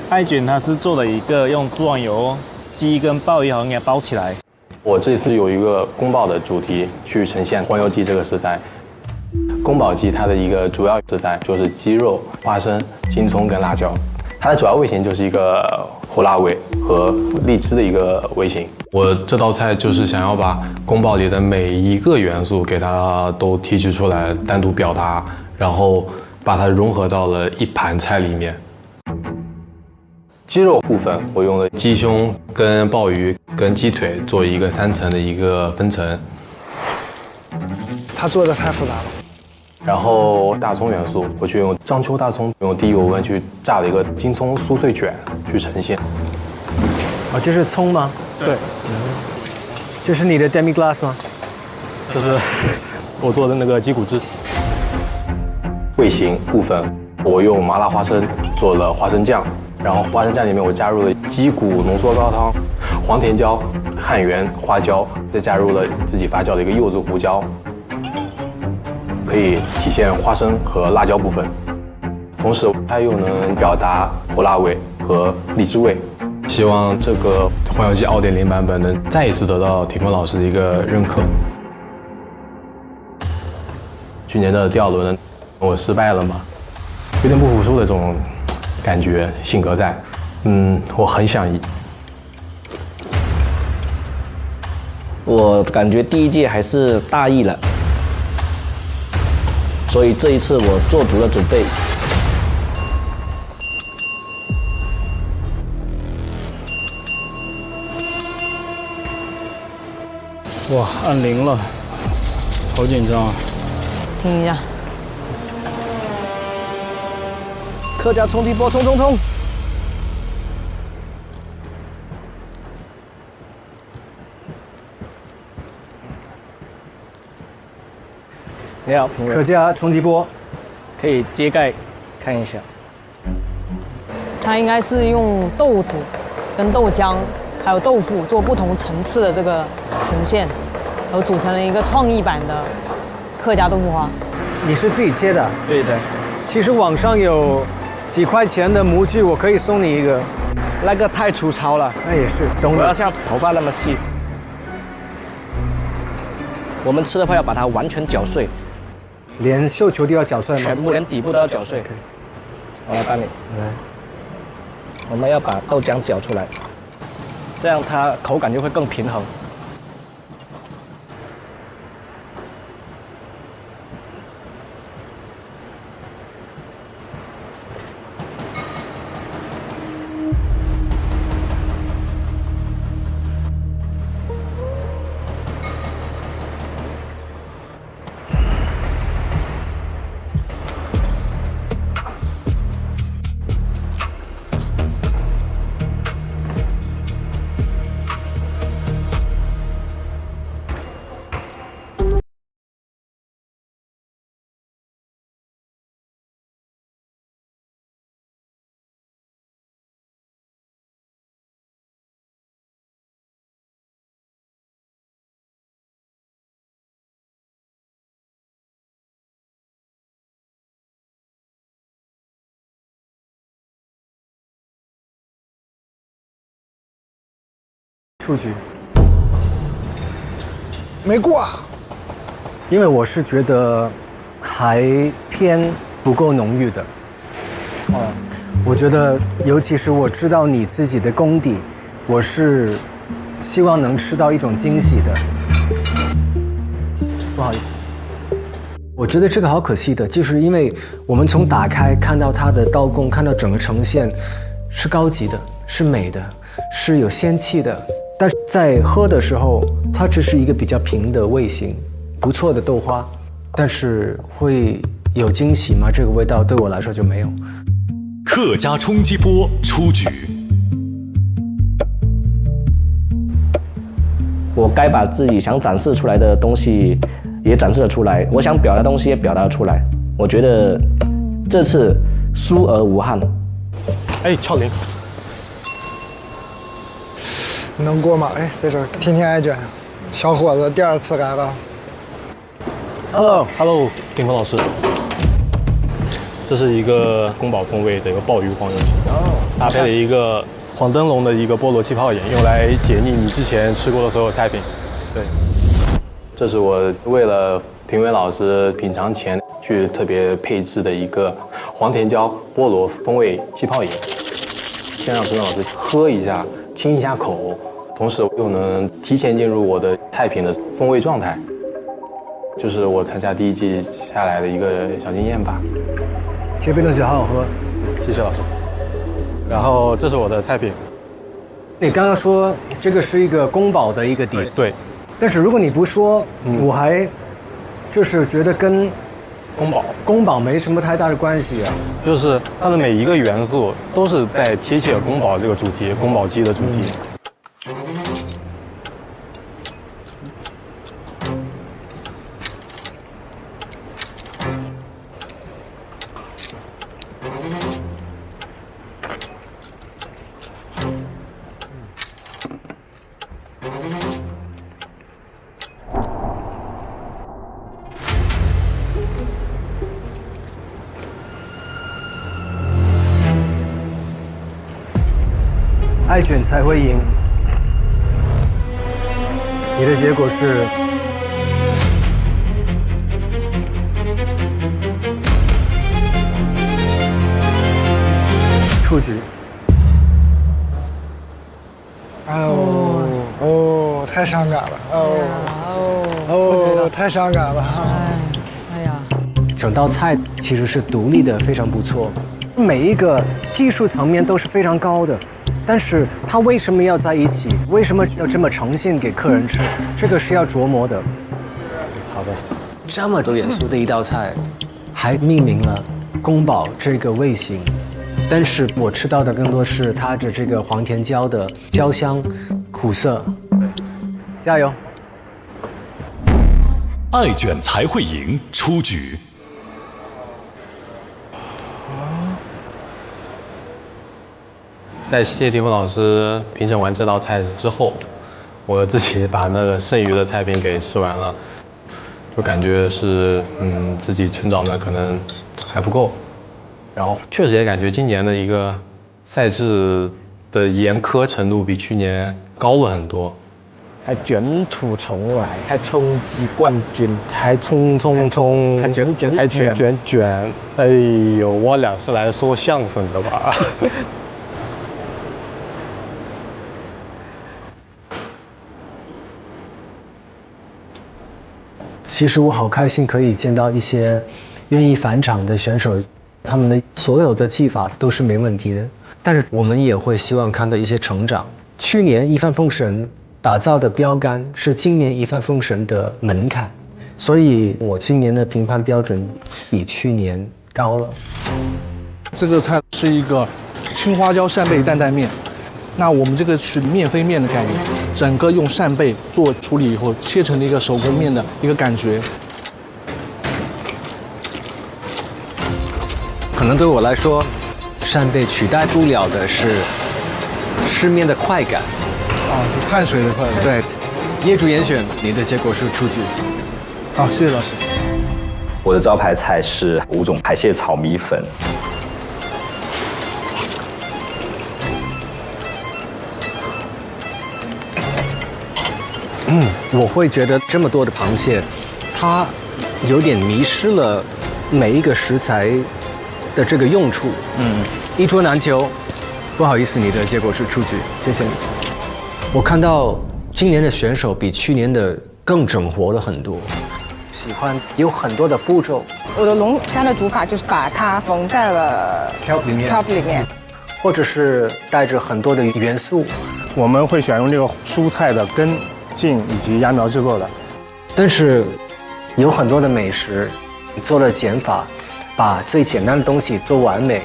S4: 爱卷它是做了一个用猪网油、鸡跟鲍鱼好像给它包起来。
S22: 我这次有一个宫保的主题去呈现黄油鸡这个食材。宫保鸡它的一个主要食材就是鸡肉、花生、青葱跟辣椒，它的主要味型就是一个胡辣味和荔枝的一个味型。我这道菜就是想要把宫保里的每一个元素给它都提取出来，单独表达，然后把它融合到了一盘菜里面。鸡肉部分，我用了鸡胸、跟鲍鱼、跟鸡腿做一个3层的一个分层。
S14: 他做的太复杂了。
S22: 然后大葱元素，我去用章丘大葱，用低油温去炸了一个京葱酥脆卷去呈现。
S17: 哦，这是葱吗？
S21: 对。
S17: 这是你的 demi glace 吗？
S21: 这是我做的那个鸡骨汁。
S22: 味型部分，我用麻辣花生做了花生酱，然后花生酱里面我加入了鸡骨浓缩高汤、黄甜椒、汉源花椒，再加入了自己发酵的一个柚子胡椒，可以体现花生和辣椒部分，同时它又能表达胡辣味和荔枝味。希望这个黄油鸡2.0版本能再一次得到铁坤老师的一个认可。去年的第2轮我失败了嘛，有点不服输的这种感觉，性格在。我很想赢。
S7: 我感觉第1届还是大意了，所以这一次我做足了准备。
S4: 哇，按0了，好紧张啊！
S2: 听一下。
S7: 客家冲击波，冲冲冲！你好，评委。
S17: 可嘉冲击波，
S7: 可以揭盖看一下。
S2: 它应该是用豆子、跟豆浆还有豆腐做不同层次的这个呈现，然后组成了一个创意版的客家豆腐花。
S17: 你是自己切的？
S7: 对的。
S17: 其实网上有几块钱的模具，我可以送你一个。
S7: 那个太粗糙了。
S17: 那也是，
S7: 我要像头发那么细。我们吃的话要把它完全搅碎，
S17: 连绣球都要搅碎吗？
S7: 全部连底部都要搅碎。我来帮你。来。我们要把豆浆搅出来，这样它口感就会更平衡。
S17: 出局，
S14: 没过。
S17: 因为我是觉得还偏不够浓郁的。我觉得，尤其是我知道你自己的功底，我是希望能吃到一种惊喜的。不好意思，我觉得这个好可惜的，就是因为我们从打开看到它的刀工，看到整个呈现是高级的，是美的，是有仙气的。但是在喝的时候，它只是一个比较平的味型，不错的豆花，但是会有惊喜吗？这个味道对我来说就没有。
S11: 客家冲击波出局。
S7: 我该把自己想展示出来的东西也展示了出来，我想表达的东西也表达了出来。我觉得这次输而无憾。
S21: 哎，俏玲。
S14: 能过吗？哎，在这儿天天挨卷，小伙子第2次来了。
S21: Hello， 丁峰老师，这是一个宫保风味的一个鲍鱼黄油鸡，搭配了一个黄灯笼的一个菠萝气泡盐，用来解腻你之前吃过的所有菜品。对，
S22: 这是我为了评委老师品尝前去特别配置的一个黄甜椒菠萝风味气泡盐，先让评委老师喝一下，清一下口。同时又能提前进入我的菜品的风味状态，就是我参加第1季下来的一个小经验吧。
S17: 这杯东西好好喝，
S21: 谢谢老师。然后这是我的菜品。
S17: 你刚刚说这个是一个宫保的一个底，
S21: 对。
S17: 但是如果你不说，我还就是觉得跟宫保没什么太大的关系啊。
S21: 就是它的每一个元素都是在贴切宫保这个主题，宫保鸡的主题。
S17: 爱卷才会赢。你的结果是出局。
S14: 太伤感了，太伤感了。
S2: 哎呀，
S17: 整道菜其实是独立的，非常不错，每一个技术层面都是非常高的。但是它为什么要在一起？为什么要这么呈现给客人吃？这个是要琢磨的。
S21: 好的，
S17: 这么多元素的一道菜，还命名了宫保这个味型，但是我吃到的更多是它的这个黄甜椒的椒香、苦涩。加油！
S11: 爱卷才会赢，出局。
S22: 在谢霆锋老师评审完这道菜之后，我自己把那个剩余的菜品给吃完了，就感觉是自己成长的可能还不够，然后确实也感觉今年的一个赛制的严苛程度比去年高了很多。
S17: 还卷土重来，还冲击冠军，还冲，还卷，哎呦，我俩是来说相声的吧？其实我好开心可以见到一些愿意返场的选手，他们的所有的技法都是没问题的，但是我们也会希望看到一些成长。去年一帆风顺打造的标杆是今年一帆风顺的门槛，所以我今年的评判标准比去年高了。
S5: 这个菜是一个青花椒扇贝担担面，那我们这个是面飞面的概念，整个用扇贝做处理以后切成了一个手工面的一个感觉。
S17: 可能对我来说，扇贝取代不了的是吃面的快感。
S5: 是碳水的快感。
S17: 对，业主严选，你的结果是出局。
S5: 好，谢谢老师。
S10: 我的招牌菜是5种海蟹炒米粉。
S17: 我会觉得这么多的螃蟹，它有点迷失了每一个食材的这个用处。一桌难求。不好意思，你的结果是出局，谢谢你。我看到今年的选手比去年的更整活了很多，喜欢有很多的步骤。
S15: 我的龙虾的煮法就是把它缝在了
S17: kelp 里面，或者是带着很多的元素。
S18: 我们会选用这个蔬菜的根、茎以及芽苗制作的。
S17: 但是有很多的美食做了减法，把最简单的东西做完美，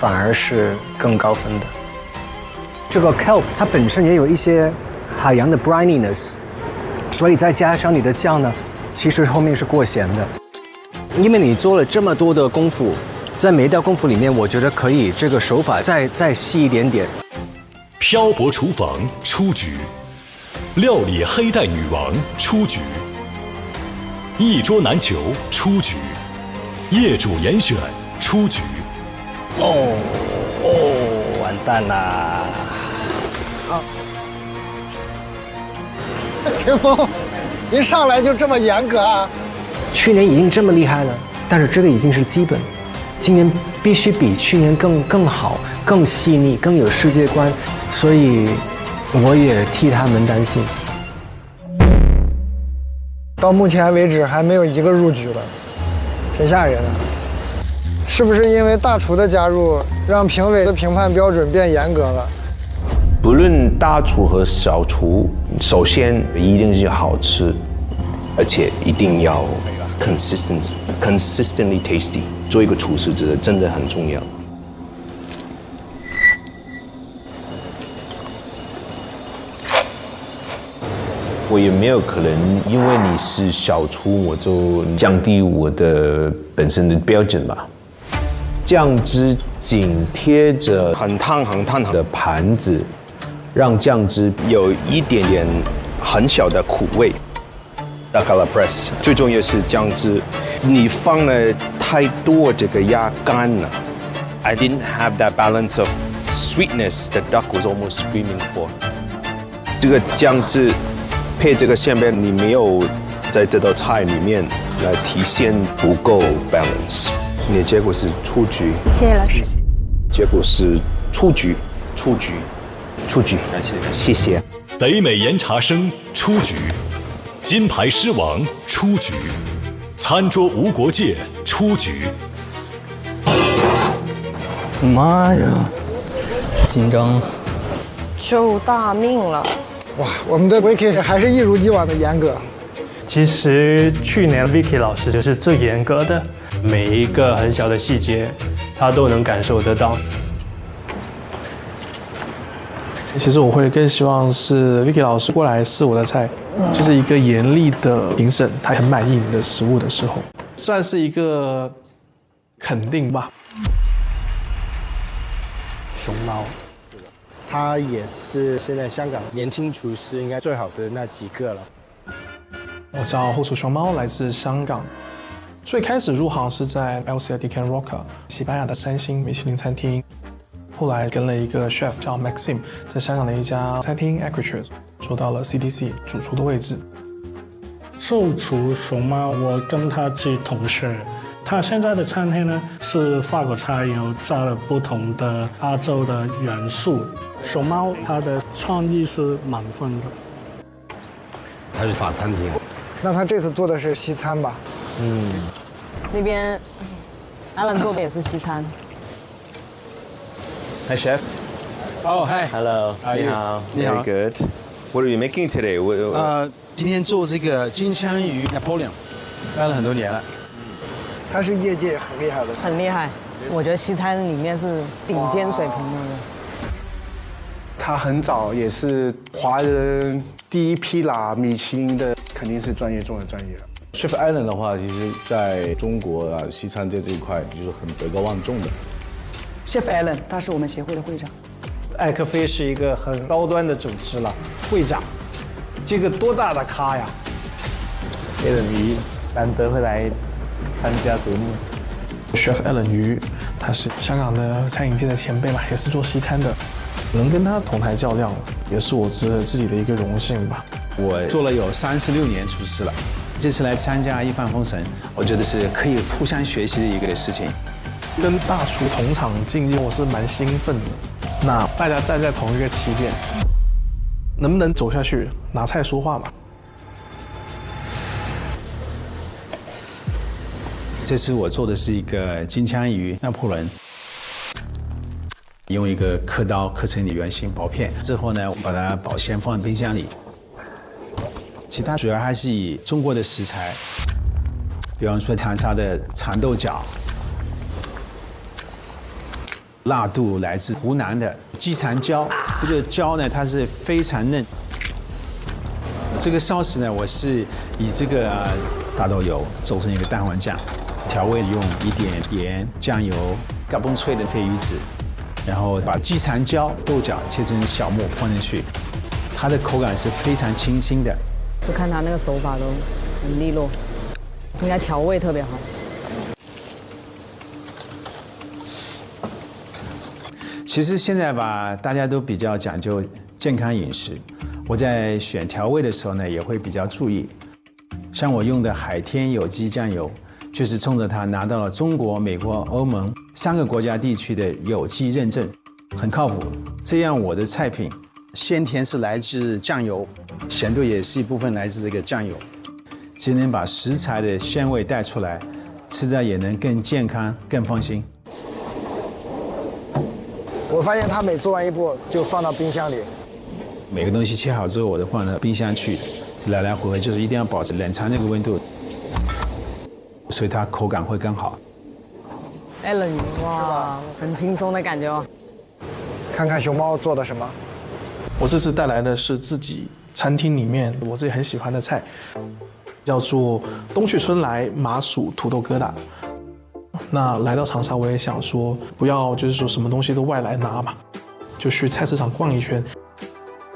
S17: 反而是更高分的。这个 kelp 它本身也有一些海洋的 brininess， 所以再加上你的酱呢，其实后面是过咸的。因为你做了这么多的功夫，在每一道功夫里面，我觉得可以这个手法再细一点点。
S11: 漂泊厨房出局，料理黑带女王出局，一桌难求出局，业主严选出局。
S3: 完蛋啦！
S14: 霆锋，一上来就这么严格啊？
S17: 去年已经这么厉害了，但是这个已经是基本，今年必须比去年更好、更细腻、更有世界观，所以我也替他们担心。
S14: 到目前为止还没有一个入局的，挺吓人的。是不是因为大厨的加入，让评委的评判标准变严格了？
S1: 不论大厨和小厨，首先一定是好吃，而且一定要 consistently tasty。做一个厨师真的很重要。我也没有可能因为你是小厨，我就降低我的本身的标准吧。酱汁紧贴着很烫的盘子，让酱汁有一点点很小的苦味。Dakala press 最重要是酱汁，你放了太多这个压干了。I didn't have that balance of sweetness the duck was almost screaming for。这个酱汁配这个馅饼，你没有在这道菜里面来体现不够 balance。你的结果是出局。
S15: 谢谢老师。
S1: 结果是出局。谢谢。
S11: 北美岩茶生出局，金牌狮王出局，餐桌无国界出局。
S17: 妈呀，紧张。
S15: 救大命了！
S14: 哇，我们的 Vicky 还是一如既往的严格。
S26: 其实去年 Vicky 老师就是最严格的，每一个很小的细节，他都能感受得到。其实我会更希望是 Vicky 老师过来试我的菜，就是一个严厉的评审，他很满意你的食物的时候，算是一个肯定吧。
S9: 熊猫，他也是现在香港年轻厨师应该最好的那几个了。
S26: 我叫后厨熊猫，来自香港。最开始入行是在 Elcia de Can Roca 西班牙的3星米其林餐厅，后来跟了一个 chef 叫 Maxim， 在香港的一家餐厅 Acritures 做到了 CDC 主厨的位置。
S8: 后厨熊猫，我跟他是同事。他现在的餐厅呢是法国菜，有加了不同的亚洲的元素。熊猫它的创意是满分的。
S20: 它是法餐厅。
S14: 那他这次做的是西餐吧？
S2: 那边Alan做的也是西餐。
S1: Hi chef.
S13: Oh hi.
S1: Hello. 你好。
S13: 你好。
S1: Very good. What are you making today?
S13: 今天做这个金枪鱼 Napoleon， 干了很多年了。
S14: 他是业界很厉害的。
S2: 很厉害，我觉得西餐里面是顶尖水平的。
S9: 他很早也是华人第一批拿米其林的，肯定是专业中的专业了。
S13: Chef Alan 的话，其实在中国西餐在这一块就是很德高望重的。
S15: Chef Alan， 他是我们协会的会长。
S17: 艾克菲是一个很高端的组织了，会长，这个多大的咖呀
S4: ？Alan鱼难得会来参加节目。
S26: Chef Alan 鱼，他是香港的餐饮界的前辈嘛，也是做西餐的，能跟他同台较量，也是我觉得自己的一个荣幸吧。
S13: 我做了有36年厨师了，这次来参加一帆风神，我觉得是可以互相学习的一个事情。
S26: 跟大厨同场竞技，我是蛮兴奋的。那大家站在同一个起点，能不能走下去？拿菜说话嘛。
S13: 这次我做的是一个金枪鱼拿破仑，用一个刻刀刻成圆形薄片之后呢，我把它保鲜放在冰箱里。其他主要还是以中国的食材，比方说长沙的长豆角，辣度来自湖南的鸡肠椒，这个椒呢它是非常嫩。这个sauce呢，我是以这个大豆油做成一个蛋黄酱。调味用一点盐、酱油、嘎嘣脆的鲱鱼籽，然后把鸡肠椒、豆角切成小末放进去，它的口感是非常清新的。
S2: 就看他那个手法都很利落，应该调味特别好。
S13: 其实现在吧，大家都比较讲究健康饮食，我在选调味的时候呢，也会比较注意。像我用的海天有机酱油。就是冲着它拿到了中国、美国、欧盟3个国家地区的有机认证，很靠谱。这样我的菜品鲜甜是来自酱油，咸度也是一部分来自这个酱油，只能把食材的鲜味带出来，吃着也能更健康、更放心。
S14: 我发现他每做完一步就放到冰箱里，
S13: 每个东西切好之后，我都放到冰箱去，来来回回，就是一定要保持冷藏那个温度。所以它口感会更好。
S2: Alan 鱼，哇，很轻松的感觉哦。
S14: 看看熊猫做的什么。
S26: 我这次带来的是自己餐厅里面我自己很喜欢的菜，叫做冬去春来麻薯土豆疙瘩。那来到长沙，我也想说，不要就是说什么东西都外来拿嘛，就去菜市场逛一圈。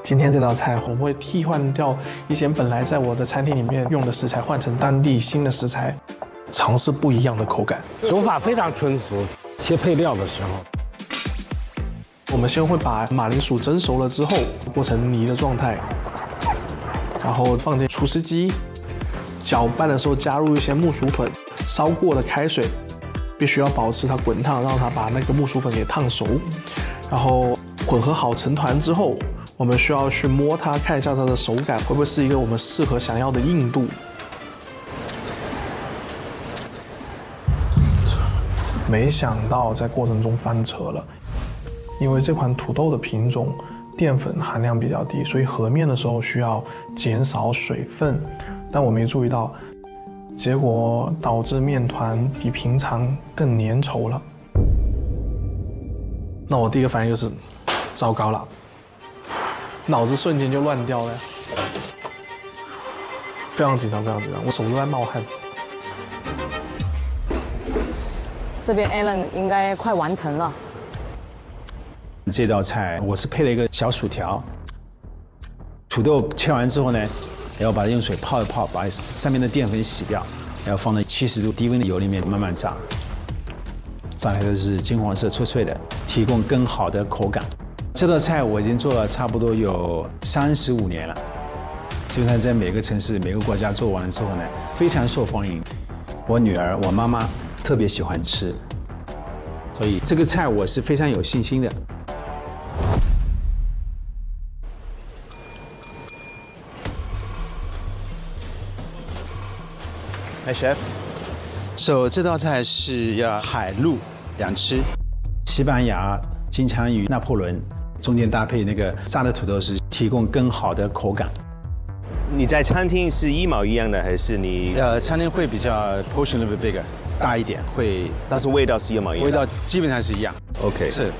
S26: 今天这道菜我会替换掉一些本来在我的餐厅里面用的食材，换成当地新的食材。尝试不一样的口感，
S20: 手法非常纯熟。切配料的时候，
S26: 我们先会把马铃薯蒸熟了之后过成泥的状态，然后放进厨师机，搅拌的时候加入一些木薯粉，烧过的开水必须要保持它滚烫，让它把那个木薯粉给烫熟。然后混合好成团之后，我们需要去摸它，看一下它的手感会不会是一个我们适合想要的硬度。没想到在过程中翻车了，因为这款土豆的品种淀粉含量比较低，所以和面的时候需要减少水分，但我没注意到，结果导致面团比平常更粘稠了。那我第一个反应就是糟糕了，脑子瞬间就乱掉了。非常紧张，非常紧张，我手都在冒汗。
S2: 这边 Alan 应该快完成了。
S13: 这道菜我是配了一个小薯条，土豆切完之后呢，然后把它用水泡一泡，把上面的淀粉洗掉，然后放到70度低温的油里面慢慢炸，炸出来的是金黄色脆脆的，提供更好的口感。这道菜我已经做了差不多有35年了，基本上在每个城市、每个国家做完了之后呢，非常受欢迎。我女儿、我妈妈特别喜欢吃，所以这个菜我是非常有信心的。
S1: Hi Chef，
S13: 这道菜是要海陆两吃，西班牙金枪鱼拿破仑，中间搭配那个炸的土豆丝，提供更好的口感。
S1: 你在餐厅是一模一样的，还是你？
S13: 餐厅会比较 portion a little bit bigger， 大一点，会，
S1: 但是味道是一模一样的。
S13: 味道基本上是一样。
S1: OK，
S13: 是。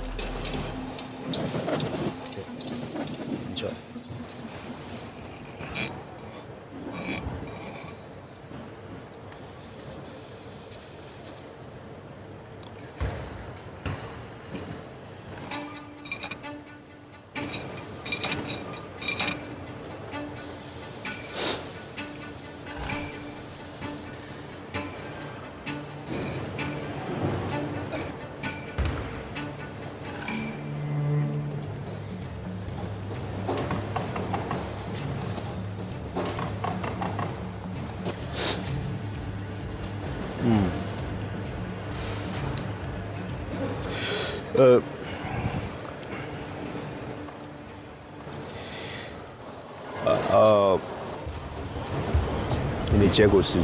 S1: 你的结果是？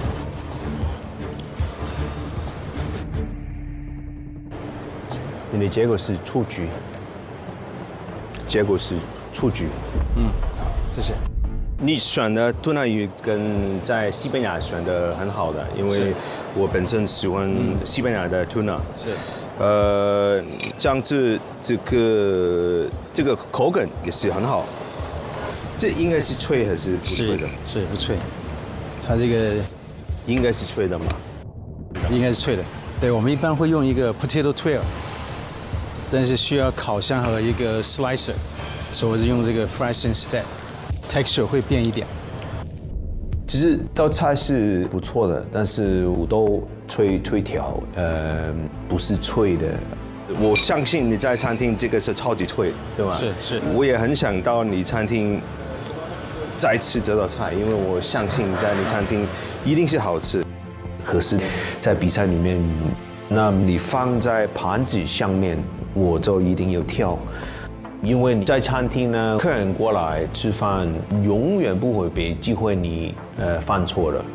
S1: 你的结果是出局。结果是出局。
S13: 谢谢。
S1: 你选的吞拿鱼跟在西班牙选的很好的，因为我本身喜欢西班牙的 tuna。
S13: 是。
S1: 这样子这个口感也是很好。这应该是脆还是不脆的？
S13: 是不脆。它这个
S1: 应该是脆的嘛？
S13: 应该是脆的。对，我们一般会用一个 potato twirl， 但是需要烤箱和一个 slicer， 所以我是用这个 fresh instead，texture 会变一点。
S1: 其实道菜是不错的，但是土豆脆条，不是脆的。我相信你在餐厅这个是超级脆，对吧？
S13: 是。
S1: 我也很想到你餐厅再吃这道菜，因为我相信在你餐厅一定是好吃。可是，在比赛里面，那你放在盘子上面，我就一定要挑。因为你在餐厅呢，客人过来吃饭，永远不会给机会你犯错的，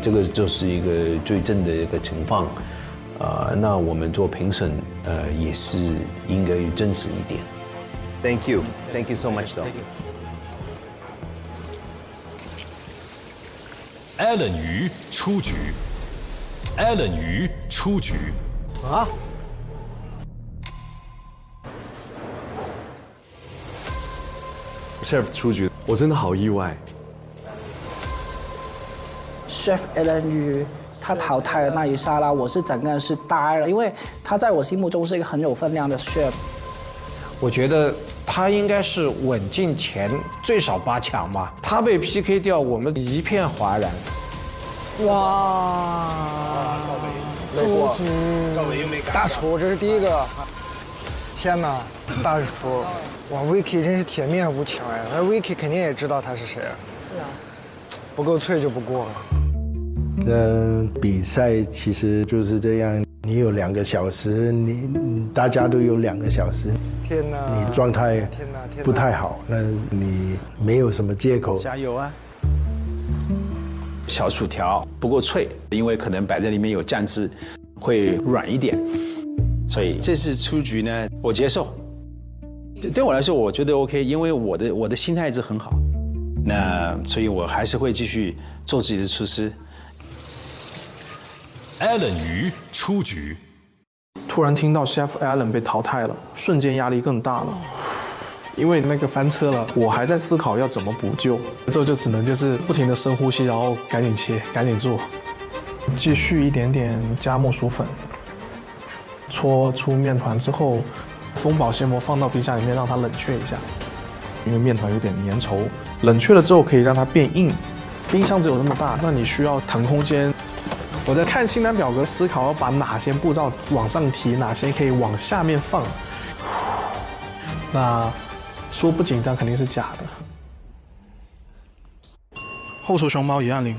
S1: 这个就是一个最正的一个情况，那我们做评审也是应该真实一点。Thank you so much, though.
S11: Alan 鱼出局 ，Alan 鱼出局。
S14: 啊
S6: ？Chef 出局，我真的好意外。
S16: Chef Alan 鱼他淘汰的那一刹那，我是整个人是呆了，因为他在我心目中是一个很有分量的 chef。
S19: 我觉得他应该是稳进前最少8强吧。他被 PK 掉，我们一片哗然。
S14: 哇！出局！大厨，这是第一个。天哪，大厨！哇 ，Vicky 真是铁面无情哎，那 Vicky 肯定也知道他是谁啊。
S2: 是啊。
S14: 不够脆就不过了。
S9: 比赛其实就是这样，你有2个小时，大家都有2个小时。
S14: 天哪！
S9: 你状态不太好，那你没有什么借口。
S13: 加油啊！小薯条不够脆，因为可能摆在里面有酱汁，会软一点，所以这次出局呢，我接受。对我来说，我觉得 OK， 因为我的心态一直很好，那所以我还是会继续做自己的厨师。
S11: Alan 鱼出局。
S26: 突然听到 Chef Alan 被淘汰了，瞬间压力更大了。因为那个翻车了，我还在思考要怎么补救，之后就只能就是不停的深呼吸，然后赶紧切，赶紧做，继续一点点加木薯粉，搓出面团之后，封保鲜膜放到冰箱里面让它冷却一下，因为面团有点粘稠，冷却了之后可以让它变硬。冰箱只有这么大，那你需要腾空间。我在看清单表格，思考要把哪些步骤往上提，哪些可以往下面放。那说不紧张肯定是假的。后厨熊猫也按铃，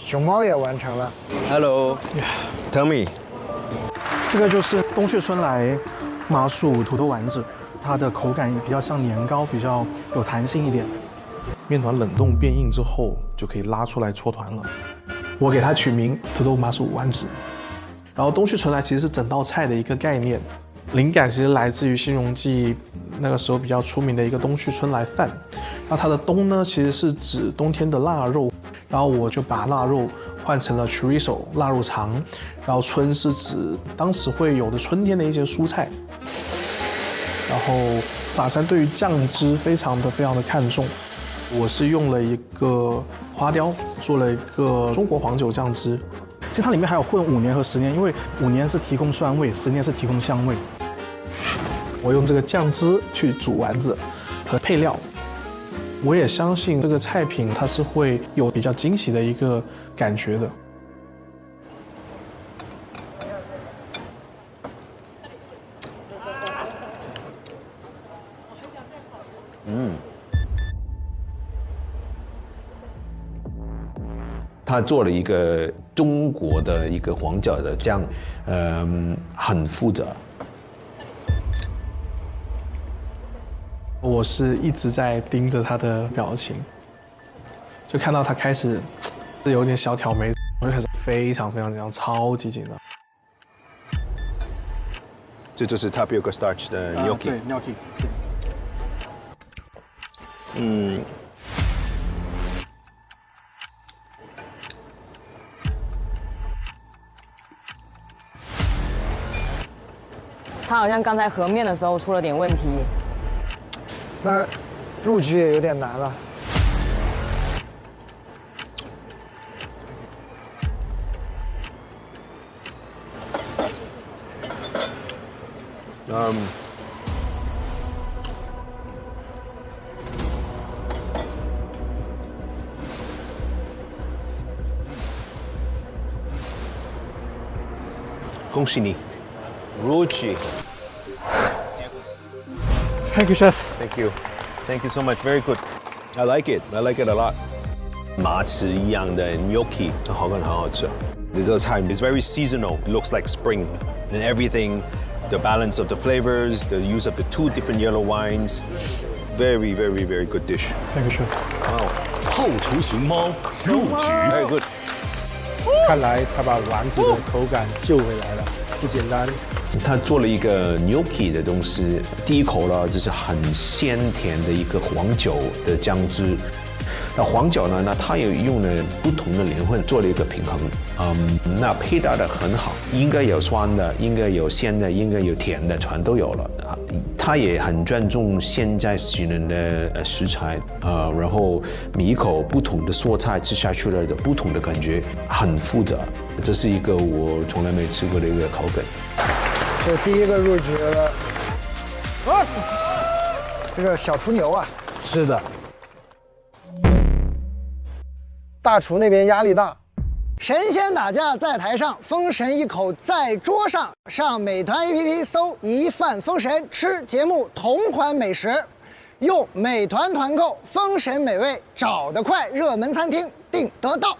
S14: 熊猫也完成了。
S1: Hello，tell me。
S26: 这个就是东旭春来麻薯土豆丸子，它的口感比较像年糕，比较有弹性一点。面团冷冻变硬之后，就可以拉出来搓团了。我给它取名土豆麻薯丸子。然后东旭春来其实是整道菜的一个概念，灵感其实来自于新荣记那个时候比较出名的一个东旭春来饭。那它的冬呢，其实是指冬天的腊肉，然后我就把腊肉换成了 chorizo 腊肉肠，然后春是指当时会有的春天的一些蔬菜。然后法山对于酱汁非常的看重，我是用了一个花雕做了一个中国黄酒酱汁。其实它里面还有混5年和10年，因为5年是提供酸味，10年是提供香味。我用这个酱汁去煮丸子和配料，我也相信这个菜品它是会有比较惊喜的一个感觉的。
S1: 他做了一个中国的一个黄角的酱，很复杂。
S26: 我是一直在盯着他的表情，就看到他开始有点小挑眉，我就开始非常紧张，超级紧张。
S1: 这就是 tapioca starch 的 gnocchi。
S26: 对 ，gnocchi 是。
S2: 他好像刚才和面的时候出了点问题。
S14: 那入局也有点难了。
S1: 恭喜你，入局。
S26: Thank you, chef.
S1: Thank you. Thank you so much. Very good. I like it. I like it a lot. 麻糍一样的 gnocchi 很好吃。这道菜 is very seasonal. It looks like spring. And everything, the balance of the flavors, the use of the 2 different yellow wines. Very good dish.
S26: Thank you, chef.
S1: Wow.
S11: 后厨熊猫入局。
S1: Very good.
S9: 看来他把丸子的口感救回来了，不简单。
S1: 他做了一个 gnocchi 的东西，第一口呢就是很鲜甜的一个黄酒的酱汁。那黄酒呢，那它也用了不同的年份做了一个平衡，那配搭的很好，应该有酸的，应该有鲜的，应该有甜的，全都有了啊。它也很尊重现在使用的食材，然后每一口不同的蔬菜吃下去了的不同的感觉，很复杂。这是一个我从来没吃过的一个口感。
S14: 这第一个入局了，这个小厨牛啊，
S20: 是的。
S14: 大厨那边压力大，神仙打架在台上，封神一口在桌上。上美团 APP 搜“一饭封神”，吃节目同款美食，用美团团购封神美味，找得快，热门餐厅订得到。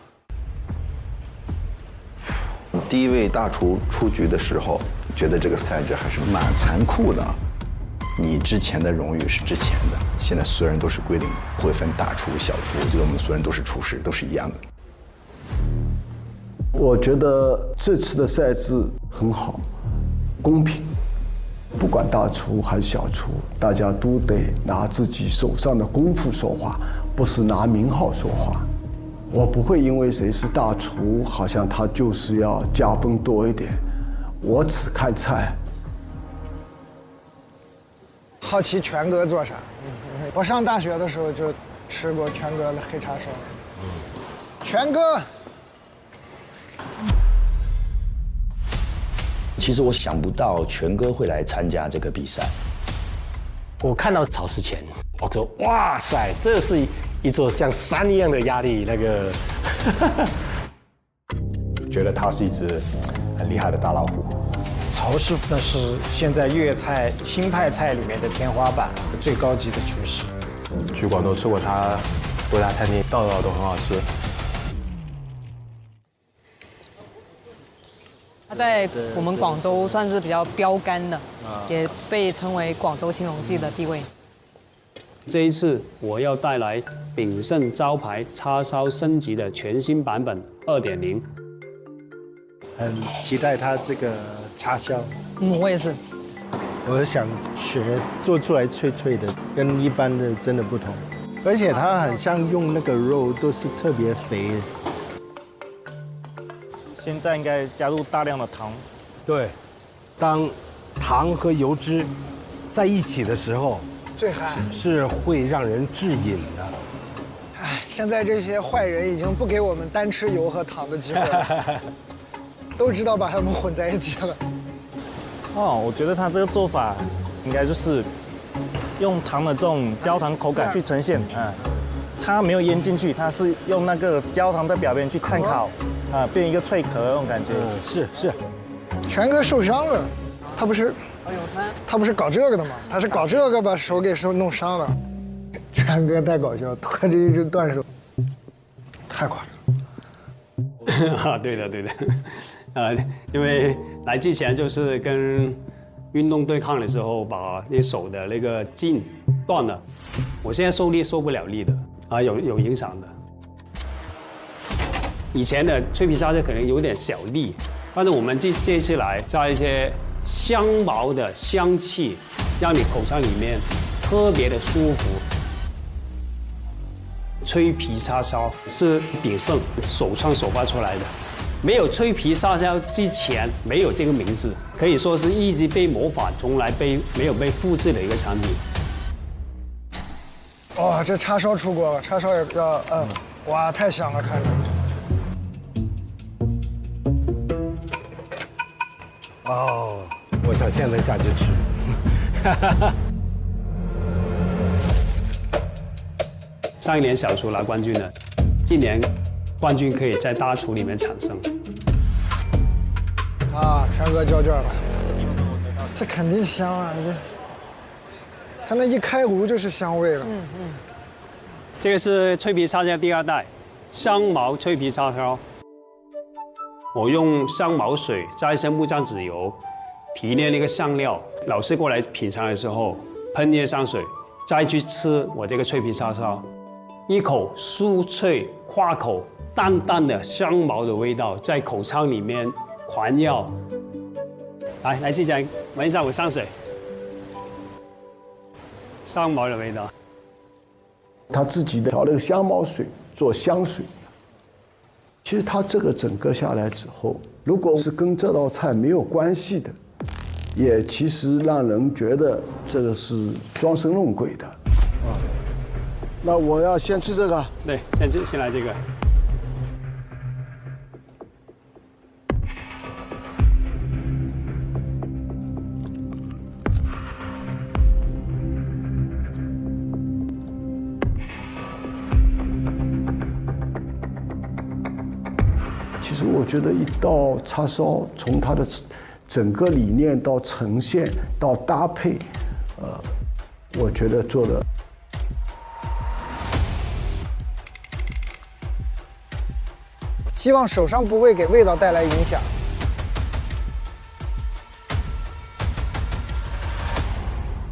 S7: 第一位大厨出局的时候，觉得这个赛制还是蛮残酷的。你之前的荣誉是之前的，现在所有人都是归零，不会分大厨小厨，我觉得我们所有人都是厨师，都是一样的。
S12: 我觉得这次的赛制很好，公平，不管大厨还是小厨，大家都得拿自己手上的功夫说话，不是拿名号说话。我不会因为谁是大厨，好像他就是要加分多一点，我只看菜。
S14: 好奇全哥做啥？我上大学的时候就吃过全哥的黑叉烧。全哥，
S10: 其实我想不到全哥会来参加这个比赛。
S5: 我看到草石前，我说哇塞，这是一座像山一样的压力，那个。
S6: 觉得他是一只很厉害的大老虎。
S19: 曹师傅呢是现在粤菜新派菜里面的天花板，最高级的厨师。
S18: 去广州吃过他各大餐厅，道道都很好吃。
S2: 他在我们广州算是比较标杆的，也被称为广州新荣记的地位。
S21: 这一次我要带来炳胜招牌叉烧升级的全新版本2.0。
S9: 很期待它这个叉烧。
S2: 我也是。
S9: 我想学做出来脆脆的，跟一般的真的不同。而且它很像用那个肉都是特别肥的。
S20: 现在应该加入大量的糖。对，当糖和油脂在一起的时候，
S14: 最嗨
S20: 是会让人致瘾的。
S14: 哎，现在这些坏人已经不给我们单吃油和糖的机会了。都知道把它们混在一起了。
S20: 哦，我觉得他这个做法应该就是用糖的这种焦糖口感去呈现，它没有腌进去，它是用那个焦糖的表面去炭烤，变一个脆壳那种感觉。是。
S14: 全哥受伤了，他不是搞这个的吗？他是搞这个把手给弄伤了。全哥太搞笑，拖着一只断手，太夸张。
S21: 对的，因为来之前就是跟运动对抗的时候，把你手的那个筋断了，我现在受力受不了力的，有影响的。以前的脆皮沙司可能有点小力，但是我们这一次来加一些香茅的香气，让你口腔里面特别的舒服。脆皮叉烧是炳胜首创首发出来的，没有脆皮叉烧之前没有这个名字，可以说是一直被模仿，从来没有被复制的一个产品。
S14: 哇，这叉烧出锅了，叉烧也要哇，太香了，看着。
S20: 哦，我想现在下去吃。
S21: 上一年小厨拿冠军的，今年冠军可以在大厨里面产生。
S14: 全哥交卷了，这肯定香啊！它那一开炉就是香味了。
S21: 这个是脆皮叉烧第2代，香茅脆皮叉烧。我用香茅水加一些木酱籽油，提炼那个香料。老师过来品尝的时候，喷椰香水，再去吃我这个脆皮叉烧。一口酥脆夸口，淡淡的香茅的味道在口腔里面环绕。来，试讲，闻一下我香水，香茅的味道。
S12: 他自己调了个香茅水做香水。其实他这个整个下来之后，如果是跟这道菜没有关系的，也其实让人觉得这个是装神弄鬼的。那我要先吃这个。
S21: 对，先来这个。
S12: 其实我觉得一道叉烧，从它的整个理念到呈现到搭配，我觉得做的。
S14: 希望手上部位给味道带来影响。